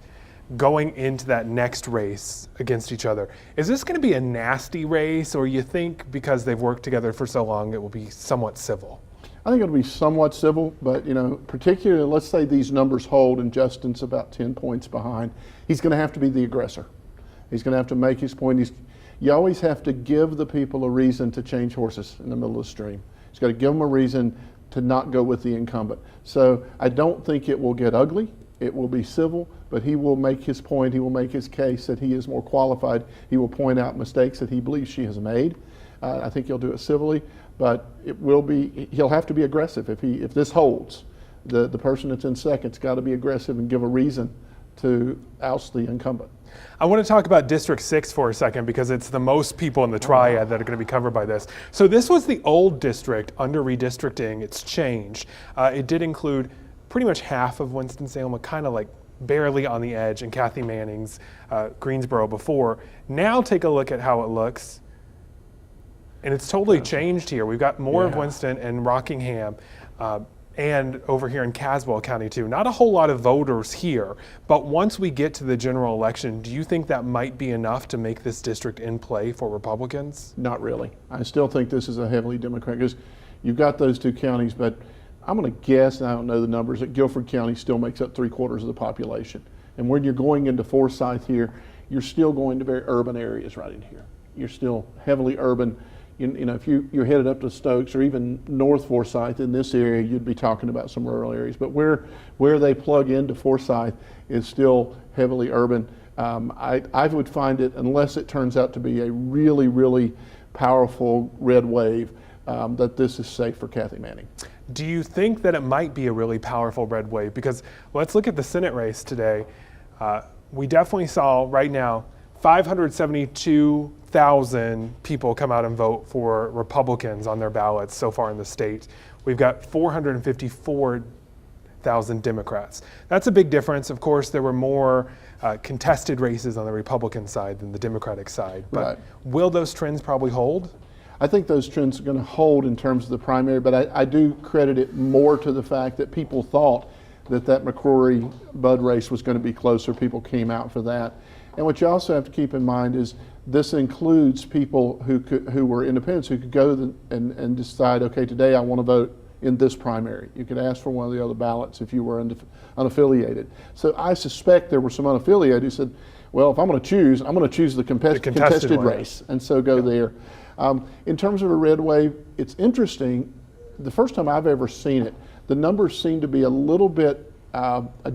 going into that next race against each other. Is this going to be a nasty race, or you think because they've worked together for so long, it will be somewhat civil? I think it'll be somewhat civil, but particularly, let's say these numbers hold and Justin's about 10 points behind. He's going to have to be the aggressor. He's going to have to make his point. You always have to give the people a reason to change horses in the middle of the stream. He's got to give them a reason to not go with the incumbent. So I don't think it will get ugly. It will be civil, but he will make his point. He will make his case that he is more qualified. He will point out mistakes that he believes she has made. I think he'll do it civilly, but it will be. He'll have to be aggressive if this holds. The person that's in second's got to be aggressive and give a reason to oust the incumbent. I want to talk about District 6 for a second because it's the most people in the Triad that are going to be covered by this. So this was the old district under redistricting. It's changed. It did include pretty much half of Winston-Salem, kind of like barely on the edge, and Kathy Manning's Greensboro before. Now take a look at how it looks. And it's totally changed here. We've got more of Winston and Rockingham and over here in Caswell County too. Not a whole lot of voters here, but once we get to the general election, do you think that might be enough to make this district in play for Republicans? Not really. I still think this is a heavily Democratic, because you've got those 2 counties, but I'm going to guess, and I don't know the numbers, that Guilford County still makes up 3/4 of the population. And when you're going into Forsyth here, you're still going to very urban areas right in here. You're still heavily urban. If you're headed up to Stokes or even North Forsyth in this area, you'd be talking about some rural areas. But where they plug into Forsyth is still heavily urban. I would find it, unless it turns out to be a really, really powerful red wave, that this is safe for Kathy Manning. Do you think that it might be a really powerful red wave? Because let's look at the Senate race today. We definitely saw right now 572,000 people come out and vote for Republicans on their ballots so far in the state. We've got 454,000 Democrats. That's a big difference. Of course, there were more contested races on the Republican side than the Democratic side. But will those trends probably hold? I think those trends are going to hold in terms of the primary, but I do credit it more to the fact that people thought that McCrory-Budd race was going to be closer. People came out for that. And what you also have to keep in mind is this includes people who were independents who could go and decide, okay, today I want to vote in this primary. You could ask for one of the other ballots if you were unaffiliated. So I suspect there were some unaffiliated who said, well, if I'm going to choose, I'm going to choose the contested race, and so go there. In terms of a red wave, it's interesting. The first time I've ever seen it, the numbers seem to be a little bit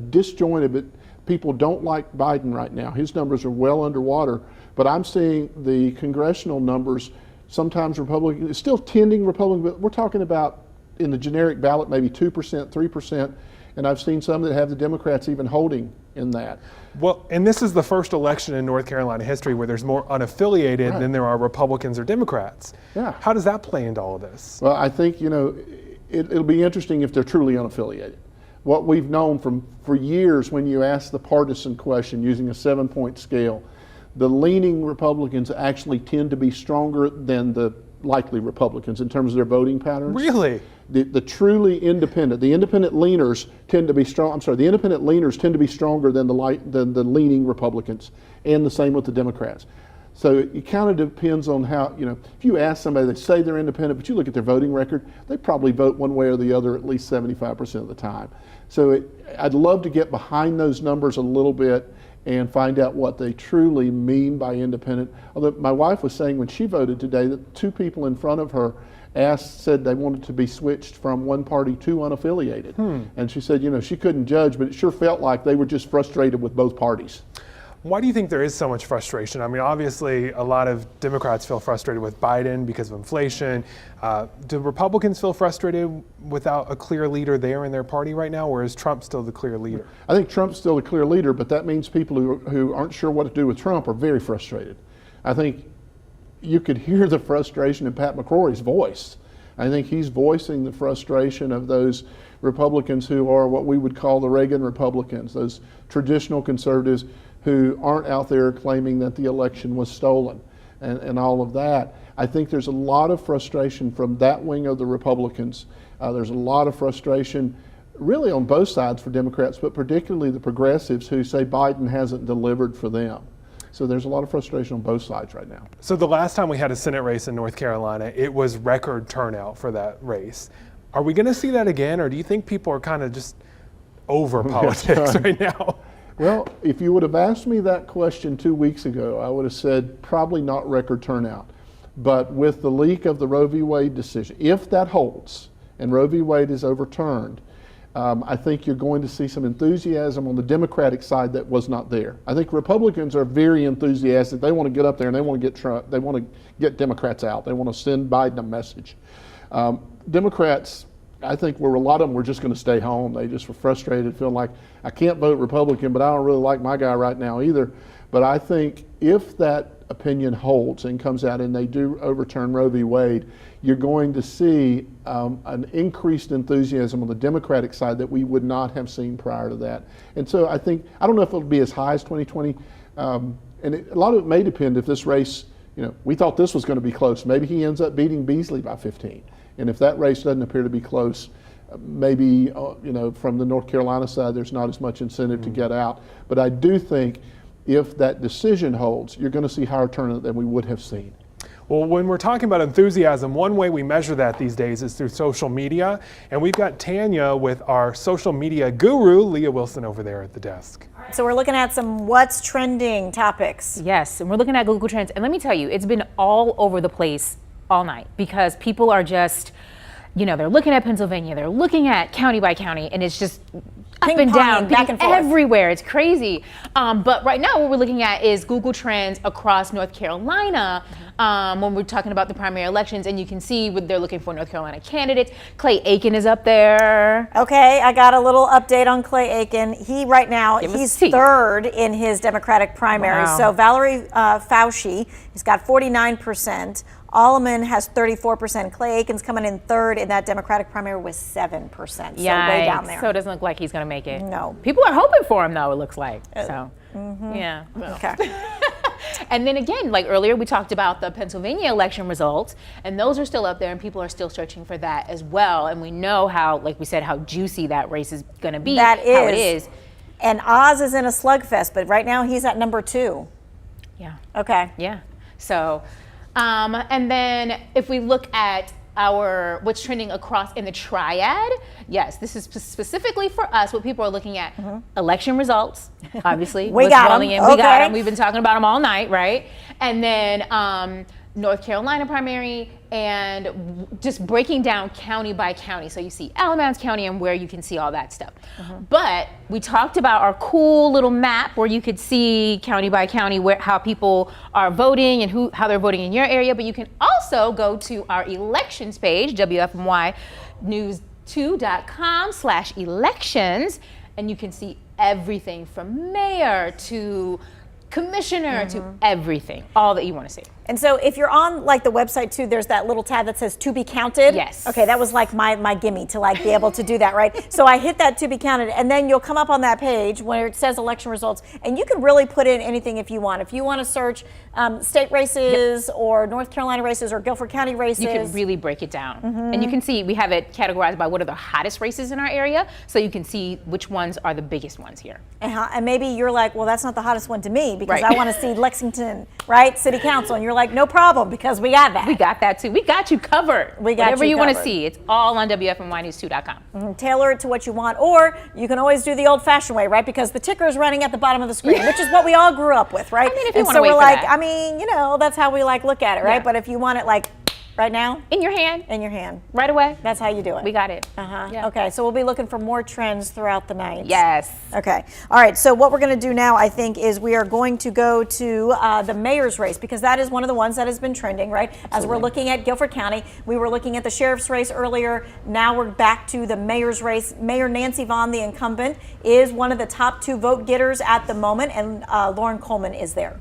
disjointed, but people don't like Biden right now. His numbers are well underwater, but I'm seeing the congressional numbers, sometimes Republican, it's still tending Republican, but we're talking about in the generic ballot maybe 2%, 3%, and I've seen some that have the Democrats even holding in that. Well, and this is the first election in North Carolina history where there's more unaffiliated than there are Republicans or Democrats. Yeah. How does that play into all of this? Well, I think, it'll be interesting if they're truly unaffiliated. What we've known for years, when you ask the partisan question using a 7-point scale, the leaning Republicans actually tend to be stronger than the likely Republicans in terms of their voting patterns. Really? The truly independent, the independent leaners tend to be strong. I'm sorry, the independent leaners tend to be stronger than the leaning Republicans, and the same with the Democrats. So it kind of depends on how, if you ask somebody, they say they're independent, but you look at their voting record, they probably vote one way or the other at least 75% of the time. So I'd love to get behind those numbers a little bit and find out what they truly mean by independent. Although my wife was saying when she voted today that 2 people in front of her said they wanted to be switched from one party to unaffiliated. And she said, she couldn't judge, but it sure felt like they were just frustrated with both parties. Why do you think there is so much frustration? I mean, obviously, a lot of Democrats feel frustrated with Biden because of inflation. Do Republicans feel frustrated without a clear leader there in their party right now, or is Trump still the clear leader? I think Trump's still the clear leader, but that means people who aren't sure what to do with Trump are very frustrated. I think you could hear the frustration in Pat McCrory's voice. I think he's voicing the frustration of those Republicans who are what we would call the Reagan Republicans, those traditional conservatives who aren't out there claiming that the election was stolen and all of that. I think there's a lot of frustration from that wing of the Republicans. There's a lot of frustration really on both sides for Democrats, but particularly the progressives who say Biden hasn't delivered for them. So there's a lot of frustration on both sides right now. So the last time we had a Senate race in North Carolina, it was record turnout for that race. Are we going to see that again, or do you think people are kind of just over politics right now? Well, if you would have asked me that question 2 weeks ago, I would have said probably not record turnout. But with the leak of the Roe v. Wade decision, if that holds and Roe v. Wade is overturned, I think you're going to see some enthusiasm on the Democratic side that was not there. I think Republicans are very enthusiastic. They want to get up there and they want to get Trump. They want to get Democrats out. They want to send Biden a message. Democrats, I think a lot of them were just going to stay home. They just were frustrated, feeling like, I can't vote Republican, but I don't really like my guy right now either. But I think if that opinion holds and comes out and they do overturn Roe v. Wade, you're going to see an increased enthusiasm on the Democratic side that we would not have seen prior to that. And so I don't know if it'll be as high as 2020. A lot of it may depend if this race, we thought this was going to be close. Maybe he ends up beating Beasley by 15. And if that race doesn't appear to be close, maybe from the North Carolina side, there's not as much incentive to get out. But I do think if that decision holds, you're going to see higher turnout than we would have seen. Well, when we're talking about enthusiasm, one way we measure that these days is through social media. And we've got Tanya with our social media guru, Leah Wilson, over there at the desk. So we're looking at some what's trending topics. Yes, and we're looking at Google Trends. And let me tell you, it's been all over the place all night because people are just, they're looking at Pennsylvania, they're looking at county by county, and it's just up and down, back and forth. Everywhere. It's crazy. But right now, what we're looking at is Google Trends across North Carolina when we're talking about the primary elections, and you can see what they're looking for North Carolina candidates. Clay Aiken is up there. Okay, I got a little update on Clay Aiken. He right now, he's third in his Democratic primary. Wow. So Valerie Fauci, he's got 49%. Alleman has 34%. Clay Aiken's coming in third in that Democratic primary with 7%. So way down there. So it doesn't look like he's going to make it. No. People are hoping for him, though, it looks like. Yeah. Well. Okay. And then again, like earlier, we talked about the Pennsylvania election results, and those are still up there, and people are still searching for that as well. And we know how, like we said, how juicy that race is going to be. That is. How it is. And Oz is in a slugfest, but right now he's at number 2. Yeah. Okay. Yeah. So, and then if we look at what's trending across in the Triad, yes, this is specifically for us. What people are looking at: election results, obviously. We got them. We got them. We've been talking about them all night, right? And then North Carolina primary, and just breaking down county by county. So you see Alamance County and where you can see all that stuff. But we talked about our cool little map where you could see county by county how people are voting and how they're voting in your area. But you can also go to our elections page, WFMYnews2.com/elections, and you can see everything from mayor to commissioner to everything, all that you want to see. And so if you're on like the website too, there's that little tab that says to be counted. Yes. Okay, that was like my gimme to like be able to do that, right? So I hit that to be counted, and then you'll come up on that page where it says election results, and you can really put in anything if you want. If you want to search state races or North Carolina races or Guilford County races. You can really break it down. And you can see we have it categorized by what are the hottest races in our area, so you can see which ones are the biggest ones here. And maybe you're like, well, that's not the hottest one to me because I want to see Lexington, right? City Council. And you're like, no problem, because we got that. We got that too. We got you covered. We got whatever you want to covered. see. It's all on WFMYnews2.com. Tailor it to what you want, or you can always do the old-fashioned way, right? Because the ticker is running at the bottom of the screen, which is what we all grew up with, right? I mean, if you and want to so wait we're for like, that. I mean, you know, that's how we like look at it, right? Yeah. But if you want it like right now, in your hand, right away, that's how you do it. We got it. Yeah. Okay, so we'll be looking for more trends throughout the night. Yes. Okay. All right. So what we're going to do now, I think, is we are going to go to the mayor's race, because that is one of the ones that has been trending, right? Absolutely. As we're looking at Guilford County, we were looking at the sheriff's race earlier. Now we're back to the mayor's race. Mayor Nancy Vaughn, the incumbent, is one of the top 2 vote getters at the moment, and Lauren Coleman is there.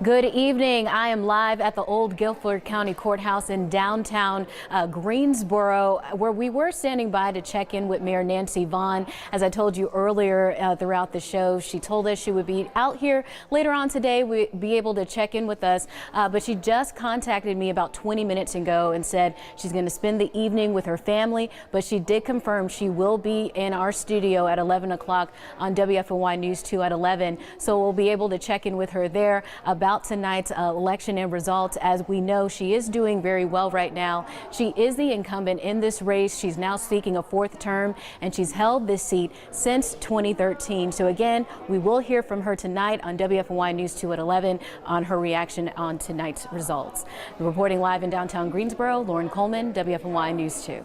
Good evening. I am live at the old Guilford County Courthouse in downtown Greensboro, where we were standing by to check in with Mayor Nancy Vaughn. As I told you earlier throughout the show, she told us she would be out here later on today. We'd be able to check in with us, but she just contacted me about 20 minutes ago and said she's going to spend the evening with her family, but she did confirm she will be in our studio at 11 o'clock on WFMY News 2 at 11. So we'll be able to check in with her there about tonight's election and results. As we know, she is doing very well right now. She is the incumbent in this race. She's now seeking a 4th term, and she's held this seat since 2013. So again, we will hear from her tonight on WFMY News 2 at 11 on her reaction on tonight's results. Reporting live in downtown Greensboro, Lauren Coleman, WFMY News 2.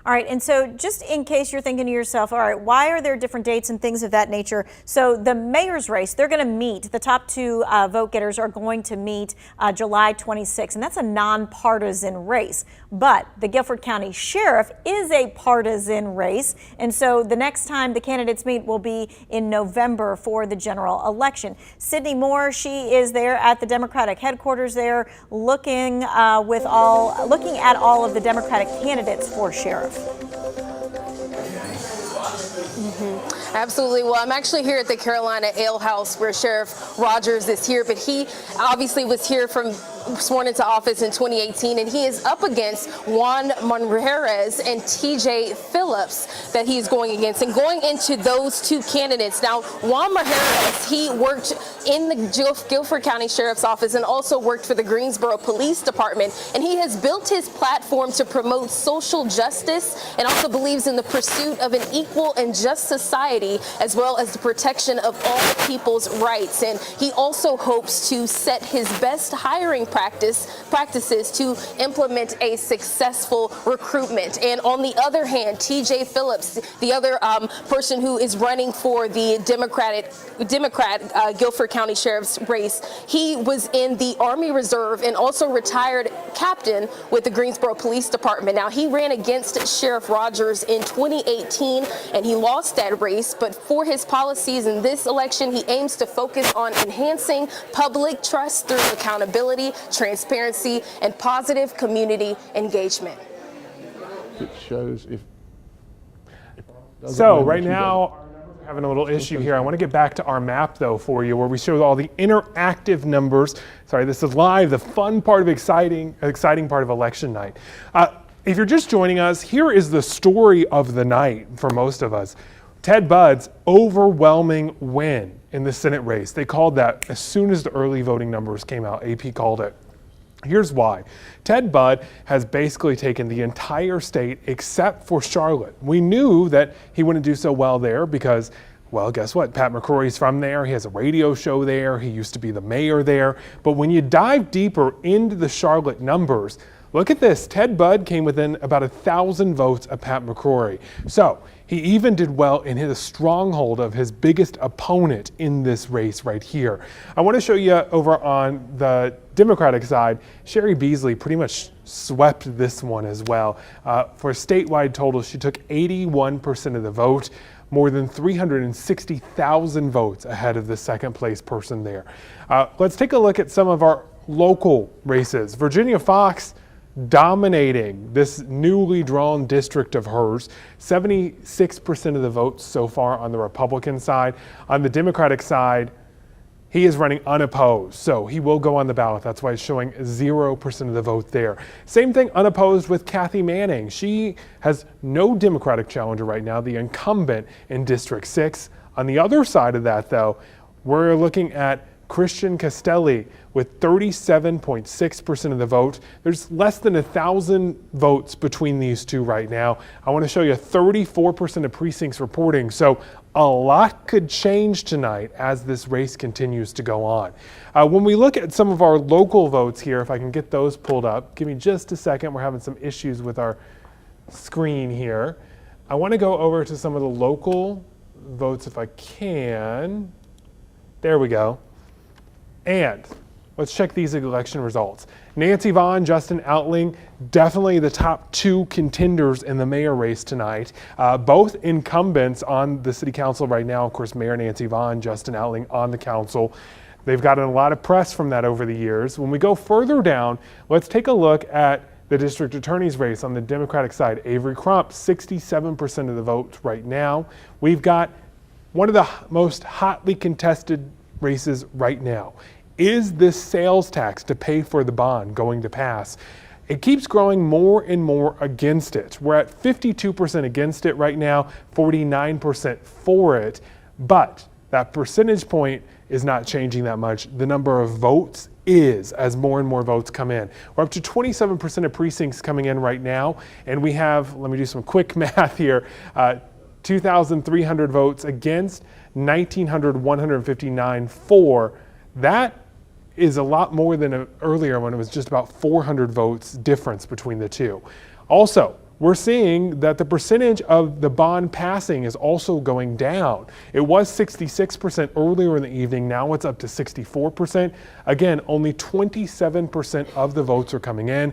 All right, and so just in case you're thinking to yourself, all right, why are there different dates and things of that nature? So the mayor's race, they're going to meet, the top 2 vote getters are going to meet July 26th, and that's a nonpartisan race. But the Guilford County Sheriff is a partisan race, and so the next time the candidates meet will be in November for the general election. Sydney Moore, she is there at the Democratic headquarters there, looking at all of the Democratic candidates for sheriff. Absolutely. Well, I'm actually here at the Carolina Ale House where Sheriff Rogers is here, but he obviously was here sworn into office in 2018, and he is up against Juan Monreres and TJ Phillips that he's going against. And going into those 2 candidates, now Juan Monreres, he worked in the Guilford County Sheriff's Office and also worked for the Greensboro Police Department, and he has built his platform to promote social justice and also believes in the pursuit of an equal and just society, as well as the protection of all people's rights. And he also hopes to set his best hiring practices to implement a successful recruitment. And on the other hand, TJ Phillips, the other person who is running for the Democrat Guilford County Sheriff's race, he was in the Army Reserve and also retired captain with the Greensboro Police Department. Now, he ran against Sheriff Rogers in 2018 and he lost that race, but for his policies in this election, he aims to focus on enhancing public trust through accountability, transparency, and positive community engagement. It shows if so right now we're having a little issue here. I want to get back to our map though for you, where we show all the interactive numbers. Sorry, this is live, the fun part of exciting part of election night. If you're just joining us, here is the story of the night for most of us. Ted Budd's overwhelming win in the Senate race. They called that as soon as the early voting numbers came out. AP called it. Here's why. Ted Budd has basically taken the entire state except for Charlotte. We knew that he wouldn't do so well there because, well, guess what? Pat McCrory's from there. He has a radio show there. He used to be the mayor there. But when you dive deeper into the Charlotte numbers, look at this. Ted Budd came within about 1,000 votes of Pat McCrory. So he even did well in his stronghold of his biggest opponent in this race right here. I want to show you over on the Democratic side, Sherry Beasley pretty much swept this one as well. For a statewide total, she took 81% of the vote, more than 360,000 votes ahead of the second place person there. Let's take a look at some of our local races. Virginia Fox dominating this newly drawn district of hers. 76% of the votes so far on the Republican side. On the Democratic side, he is running unopposed, so he will go on the ballot. That's why it's showing 0% of the vote there. Same thing unopposed with Kathy Manning. She has no Democratic challenger right now, the incumbent in District 6. On the other side of that, though, we're looking at Christian Castelli with 37.6% of the vote. There's less than 1,000 votes between these two right now. I want to show you 34% of precincts reporting. So a lot could change tonight as this race continues to go on. When we look at some of our local votes here, if I can get those pulled up, give me just a second. We're having some issues with our screen here. I want to go over to some of the local votes if I can. There we go. And let's check these election results. Nancy Vaughn, Justin Outling, definitely the top two contenders in the mayor race tonight. Both incumbents on the city council right now. Of course, Mayor Nancy Vaughn, Justin Outling on the council. They've gotten a lot of press from that over the years. When we go further down, let's take a look at the district attorney's race on the Democratic side. Avery Crump, 67% of the vote right now. We've got one of the most hotly contested races right now. Is this sales tax to pay for the bond going to pass? It keeps growing more and more against it. We're at 52% against it right now, 49% for it, but that percentage point is not changing that much. The number of votes is, as more and more votes come in. We're up to 27% of precincts coming in right now, and we have, let me do some quick math here, 2,300 votes against, 1,159 for. That is a lot more than earlier when it was just about 400 votes difference between the two. Also, we're seeing that the percentage of the bond passing is also going down. It was 66% earlier in the evening, now it's up to 64%. Again, only 27% of the votes are coming in.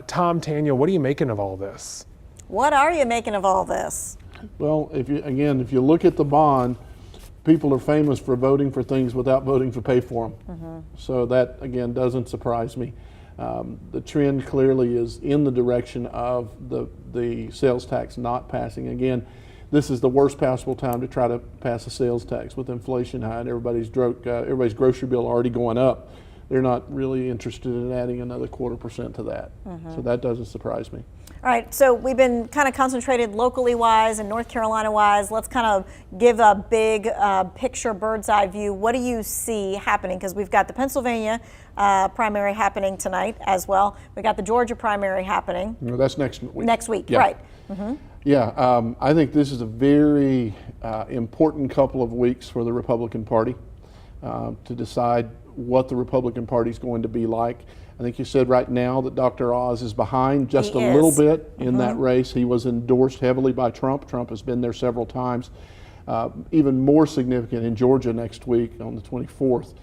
Tom, Tanya, what are you making of all this? What are you making of all this? Well, if you look at the bond, people are famous for voting for things without voting to pay for them. Mm-hmm. So that, again, doesn't surprise me. The trend clearly is in the direction of the sales tax not passing. Again, this is the worst possible time to try to pass a sales tax with inflation high and everybody's grocery bill already going up. They're not really interested in adding another 0.25% to that. Mm-hmm. So that doesn't surprise me. All right, so we've been kind of concentrated locally wise and North Carolina wise. Let's kind of give a big picture, bird's eye view. What do you see happening? Because we've got the Pennsylvania primary happening tonight as well. We got the Georgia primary happening. No, that's next week. Next week, yeah. right. Mm-hmm. Yeah, I think this is a very important couple of weeks for the Republican Party to decide what the Republican Party is going to be like. I think you said right now that Dr. Oz is behind just a little bit in that race. He was endorsed heavily by Trump. Trump has been there several times. Even more significant in Georgia next week on the 24th.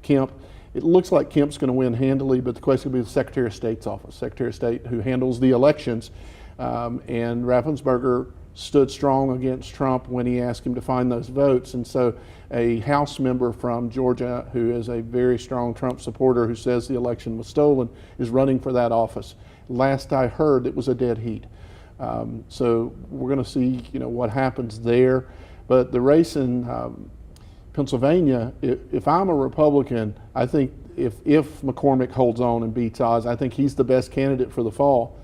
Kemp, it looks like Kemp's going to win handily, but the question will be the Secretary of State's office. Secretary of State who handles the elections. And Raffensperger stood strong against Trump when he asked him to find those votes. And so a House member from Georgia who is a very strong Trump supporter who says the election was stolen is running for that office. Last I heard, it was a dead heat. So we're going to see, what happens there. But the race in Pennsylvania, if I'm a Republican, I think if McCormick holds on and beats Oz, I think he's the best candidate for the fall.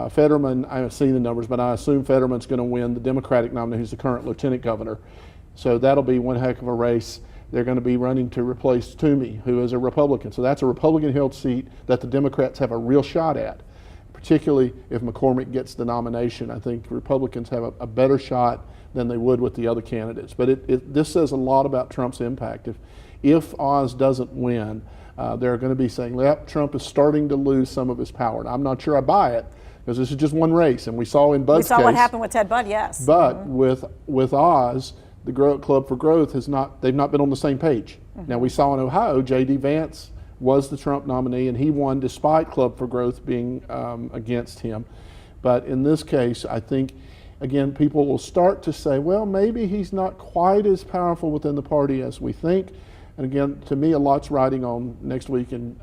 Fetterman, I haven't seen the numbers, but I assume Fetterman's going to win the Democratic nominee, who's the current lieutenant governor. So that'll be one heck of a race. They're going to be running to replace Toomey, who is a Republican. So that's a Republican-held seat that the Democrats have a real shot at, particularly if McCormick gets the nomination. I think Republicans have a better shot than they would with the other candidates. But this says a lot about Trump's impact. If Oz doesn't win, they're going to be saying, yep, Trump is starting to lose some of his power. And I'm not sure I buy it, because this is just one race. And we saw in Bud's case. We saw what happened with Ted Budd, yes. But with Oz, the Club for Growth they've not been on the same page. Now we saw in Ohio, J.D. Vance was the Trump nominee, and he won despite Club for Growth being against him. But in this case, I think, again, people will start to say, well, maybe he's not quite as powerful within the party as we think. And again, to me, a lot's riding on next week in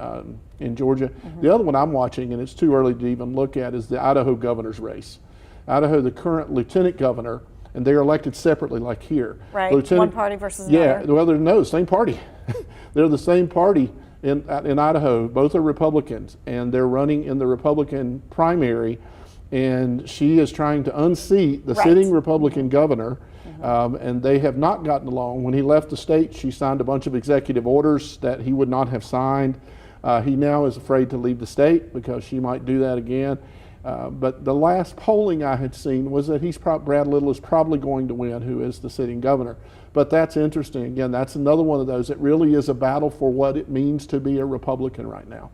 Georgia. The other one I'm watching, and it's too early to even look at, is the Idaho governor's race. Idaho, the current lieutenant governor, and they're elected separately, like here. Right, one party versus another. Yeah, well, no, same party. They're the same party in Idaho. Both are Republicans, and they're running in the Republican primary, and she is trying to unseat the sitting Republican governor, and they have not gotten along. When he left the state, she signed a bunch of executive orders that he would not have signed. He now is afraid to leave the state because she might do that again. But the last polling I had seen was that Brad Little is probably going to win, who is the sitting governor. But that's interesting. Again, that's another one of those. It really is a battle for what it means to be a Republican right now.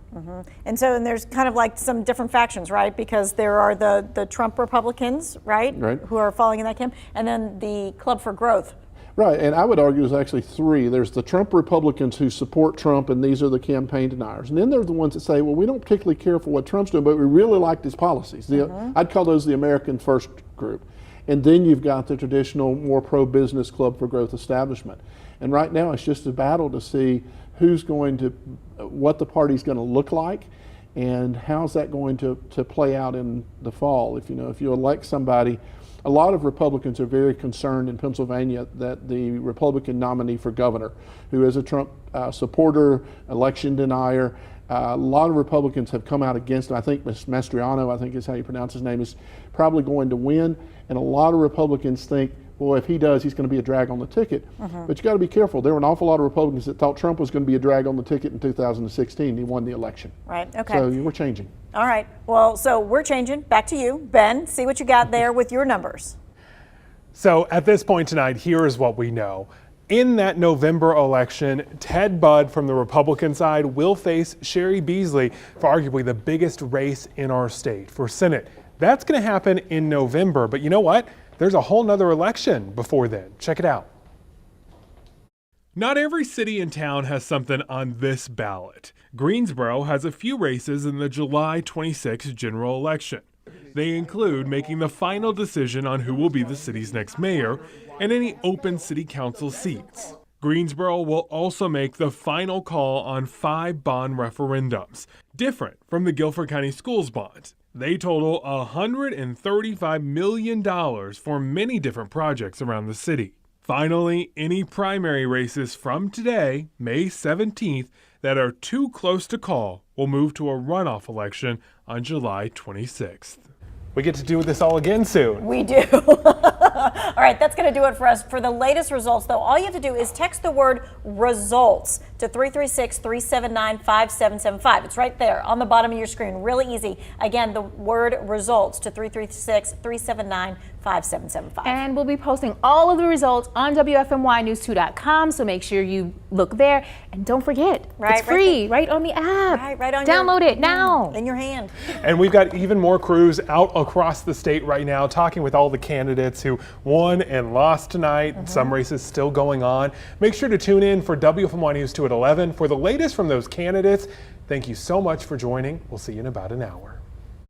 And there's kind of like some different factions, right? Because there are the Trump Republicans, right? Who are falling in that camp, and then the Club for Growth. Right, and I would argue there's actually three. There's the Trump Republicans who support Trump, and these are the campaign deniers. And then there's the ones that say, well, we don't particularly care for what Trump's doing, but we really like his policies. I'd call those the American First group. And then you've got the traditional, more pro-business Club for Growth establishment. And right now it's just a battle to see what the party's going to look like, and how's that going to play out in the fall. If you elect somebody, a lot of Republicans are very concerned in Pennsylvania that the Republican nominee for governor, who is a Trump supporter, election denier, a lot of Republicans have come out against him. I think Mastriano, I think is how you pronounce his name, is probably going to win. And a lot of Republicans think, well, if he does, he's going to be a drag on the ticket. But you got to be careful. There were an awful lot of Republicans that thought Trump was going to be a drag on the ticket in 2016. He won the election. Right, okay. So we're changing. All right, well, so we're changing. Back to you, Ben. See what you got there with your numbers. So at this point tonight, here is what we know. In that November election, Ted Budd from the Republican side will face Sherry Beasley for arguably the biggest race in our state for Senate. That's going to happen in November, but you know what? There's a whole nother election before then. Check it out. Not every city and town has something on this ballot. Greensboro has a few races in the July 26 general election. They include making the final decision on who will be the city's next mayor and any open city council seats. Greensboro will also make the final call on 5 bond referendums, different from the Guilford County Schools bond. They total $135 million for many different projects around the city. Finally, any primary races from today, May 17th, that are too close to call will move to a runoff election on July 26th. We get to do this all again soon. We do. All right, that's going to do it for us. For the latest results, though, all you have to do is text the word results to 336-379-5775. It's right there on the bottom of your screen. Really easy. Again, the word results to 336-379-5775. And we'll be posting all of the results on WFMYnews2.com, so make sure you look there. And don't forget, it's free, right on the app. Right on Download it now. In your hand. And we've got even more crews out across the state right now talking with all the candidates who won and lost tonight. Some races still going on. Make sure to tune in for WFMY News 2 at 11 for the latest from those candidates. Thank you so much for joining. We'll see you in about an hour.